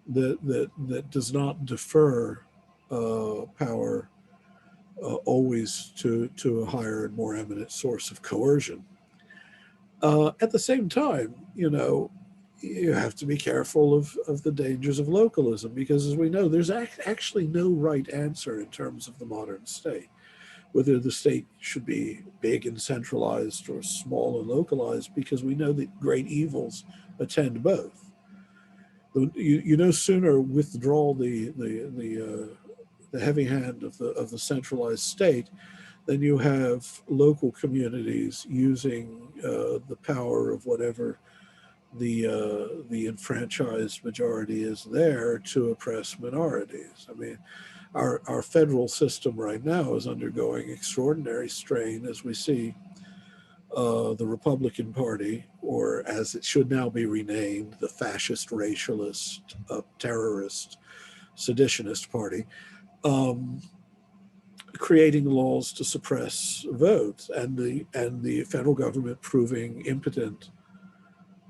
that does not defer power always to a higher and more eminent source of coercion. At the same time, you have to be careful of the dangers of localism, because as we know, there's actually no right answer in terms of the modern state, whether the state should be big and centralized or small and localized, because we know that great evils attend both. You no sooner withdraw the heavy hand of the centralized state, then you have local communities using the power of whatever the enfranchised majority is there to oppress minorities. I mean, our federal system right now is undergoing extraordinary strain as we see the Republican Party, or as it should now be renamed, the fascist, racialist, terrorist, seditionist party, creating laws to suppress votes, and the federal government proving impotent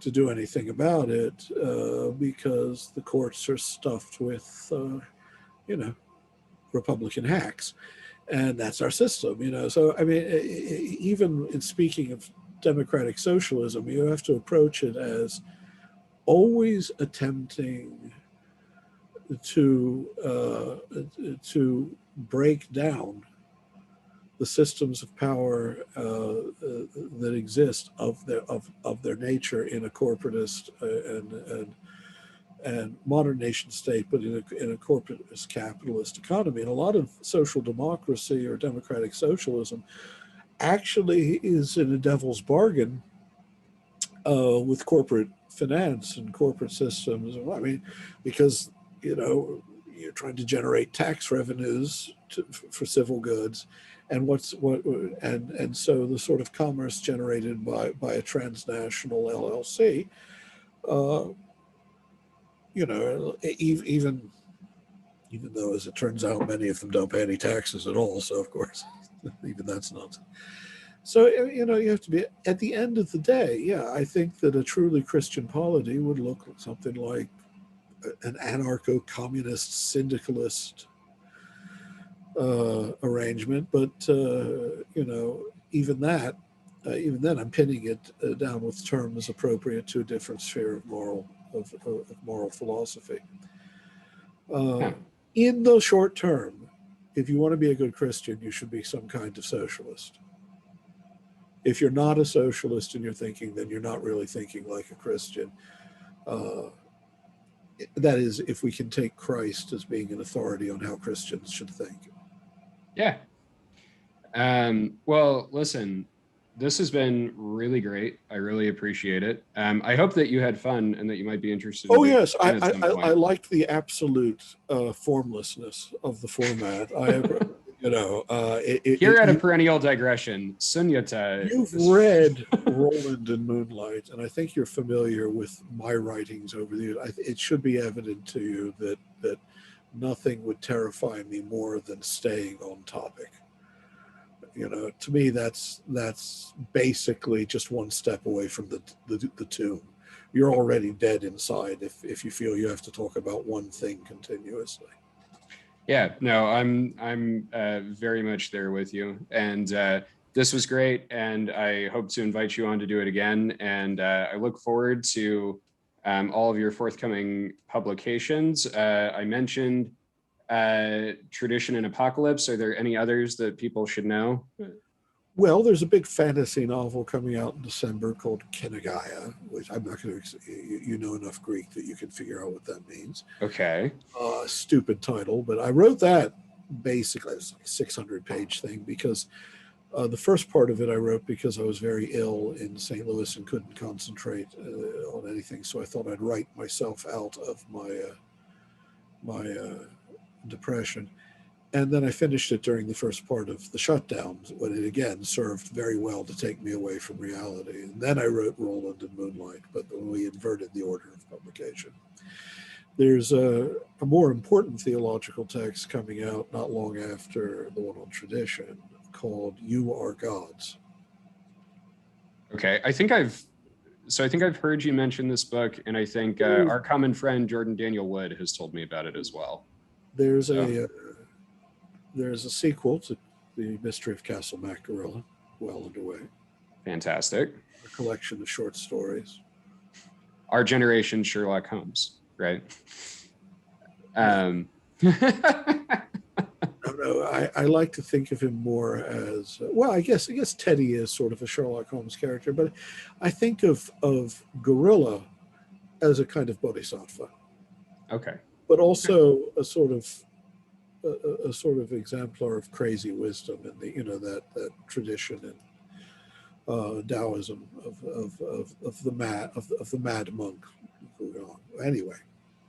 to do anything about it because the courts are stuffed with, Republican hacks. And that's our system, So, I mean, even in speaking of democratic socialism, you have to approach it as always attempting to break down the systems of power that exist of their nature in a corporatist and modern nation state, but in a corporatist capitalist economy. And a lot of social democracy or democratic socialism actually is in a devil's bargain with corporate finance and corporate systems. I mean, because, you're trying to generate tax revenues for civil goods, and and so the sort of commerce generated by a transnational LLC, even though, as it turns out, many of them don't pay any taxes at all. So of course, even that's nonsense. So, you have to be, at the end of the day, yeah, I think that a truly Christian polity would look something like an anarcho-communist syndicalist arrangement. But, even then I'm pinning it down with terms appropriate to a different sphere of moral philosophy. In the short term, if you want to be a good Christian, you should be some kind of socialist. If you're not a socialist in your thinking, then you're not really thinking like a Christian. That is, if we can take Christ as being an authority on how Christians should think. Yeah. Well, listen, this has been really great. I really appreciate it. I hope that you had fun and that you might be interested. Oh, yes. I liked the absolute formlessness of the format. Here at A Perennial Digression, Sunyata. You've read Roland and Moonlight, and I think you're familiar with my writings over the years. It should be evident to you that nothing would terrify me more than staying on topic. To me, that's basically just one step away from the tomb. You're already dead inside if you feel you have to talk about one thing continuously. Yeah, no, I'm very much there with you, and this was great, and I hope to invite you on to do it again, and I look forward to all of your forthcoming publications. I mentioned Tradition and Apocalypse. Are there any others that people should know? Well, there's a big fantasy novel coming out in December called Kenagaya, which I'm not going to, you know enough Greek that you can figure out what that means. Okay. Stupid title, but I wrote that basically, it's like a 600-page thing, because the first part of it I wrote because I was very ill in St. Louis and couldn't concentrate on anything. So I thought I'd write myself out of my depression. And then I finished it during the first part of the shutdown, when it again served very well to take me away from reality. And then I wrote Roland and Moonlight, but when we inverted the order of publication. There's a more important theological text coming out not long after the one on tradition, called You Are Gods. Okay, I think I've heard you mention this book, and I think our common friend Jordan Daniel Wood has told me about it as well. There's a sequel to The Mystery of Castle Macgorilla, well underway. Fantastic. A collection of short stories. Our generation Sherlock Holmes, right? I like to think of him more as, well, I guess Teddy is sort of a Sherlock Holmes character, but I think of Gorilla as a kind of bodhisattva. Okay. But also a sort of exemplar of crazy wisdom in the, that tradition in Taoism of the mad monk. Anyway.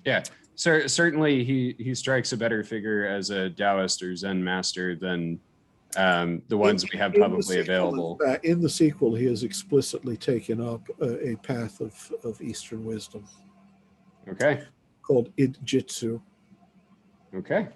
Yeah. So certainly he strikes a better figure as a Taoist or Zen master than the ones we have publicly available. In the sequel, he has explicitly taken up a path of Eastern wisdom. Okay. Called Id-Jitsu. Okay.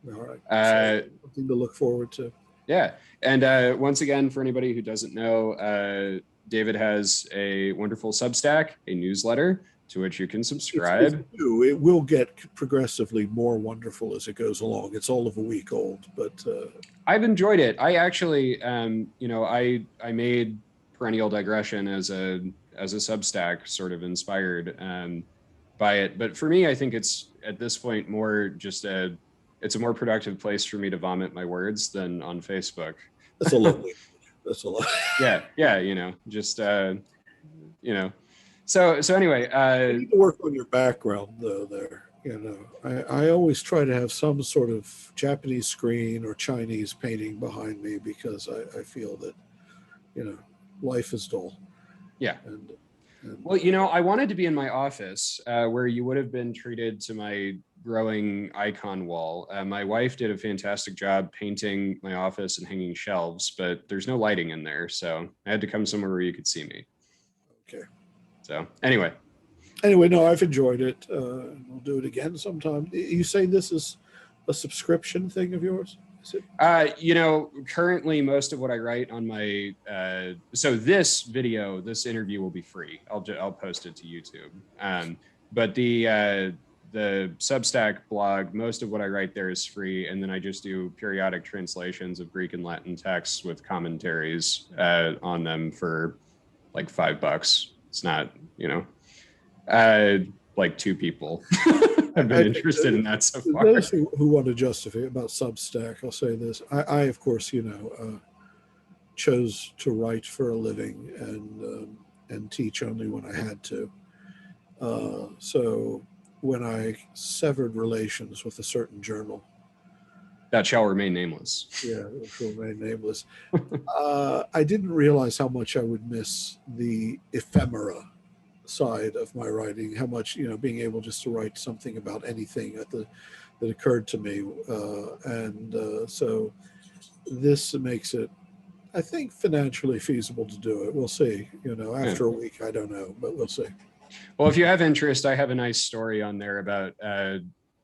All right. So something to look forward to. Yeah. And once again, for anybody who doesn't know, David has a wonderful Substack, a newsletter to which you can subscribe. It will get progressively more wonderful as it goes along. It's all of a week old, but I've enjoyed it. I actually, I made Perennial Digression as a Substack, sort of inspired by it. But for me, I think it's at this point more just it's a more productive place for me to vomit my words than on Facebook. That's a lot. That's a lot. Yeah. Just So anyway, you need to work on your background though. There, I always try to have some sort of Japanese screen or Chinese painting behind me because I feel that, life is dull. Yeah. And well, I wanted to be in my office where you would have been treated to my growing icon wall. My wife did a fantastic job painting my office and hanging shelves, but there's no lighting in there, so I had to come somewhere where you could see me. Okay. So anyway, no, I've enjoyed it. We'll do it again sometime. You say this is a subscription thing of yours? Is it? Currently most of what I write on my, so this interview will be free. I'll post it to YouTube. But the Substack blog, most of what I write there is free. And then I just do periodic translations of Greek and Latin texts with commentaries on them for like $5. It's not, like two people have been interested in that so far. Those who want to justify about Substack, I'll say this. I of course, chose to write for a living and teach only when I had to. So when I severed relations with a certain journal, that shall remain nameless. Yeah, it will remain nameless. I didn't realize how much I would miss the ephemera side of my writing, how much, being able just to write something about anything that occurred to me. So this makes it, I think, financially feasible to do it. We'll see. After a week, I don't know, but we'll see. Well, if you have interest, I have a nice story on there about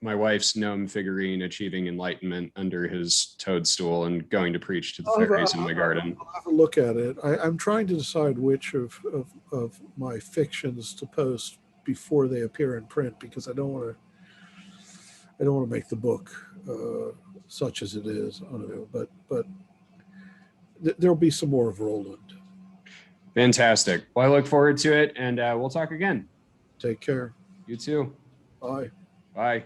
my wife's gnome figurine achieving enlightenment under his toadstool and going to preach to the fairies in my garden. I'll have a look at it. I'm trying to decide which of my fictions to post before they appear in print, because I don't want to make the book such as it is. But there'll be some more of Roland. Fantastic. Well, I look forward to it, and we'll talk again. Take care. You too. Bye. Bye.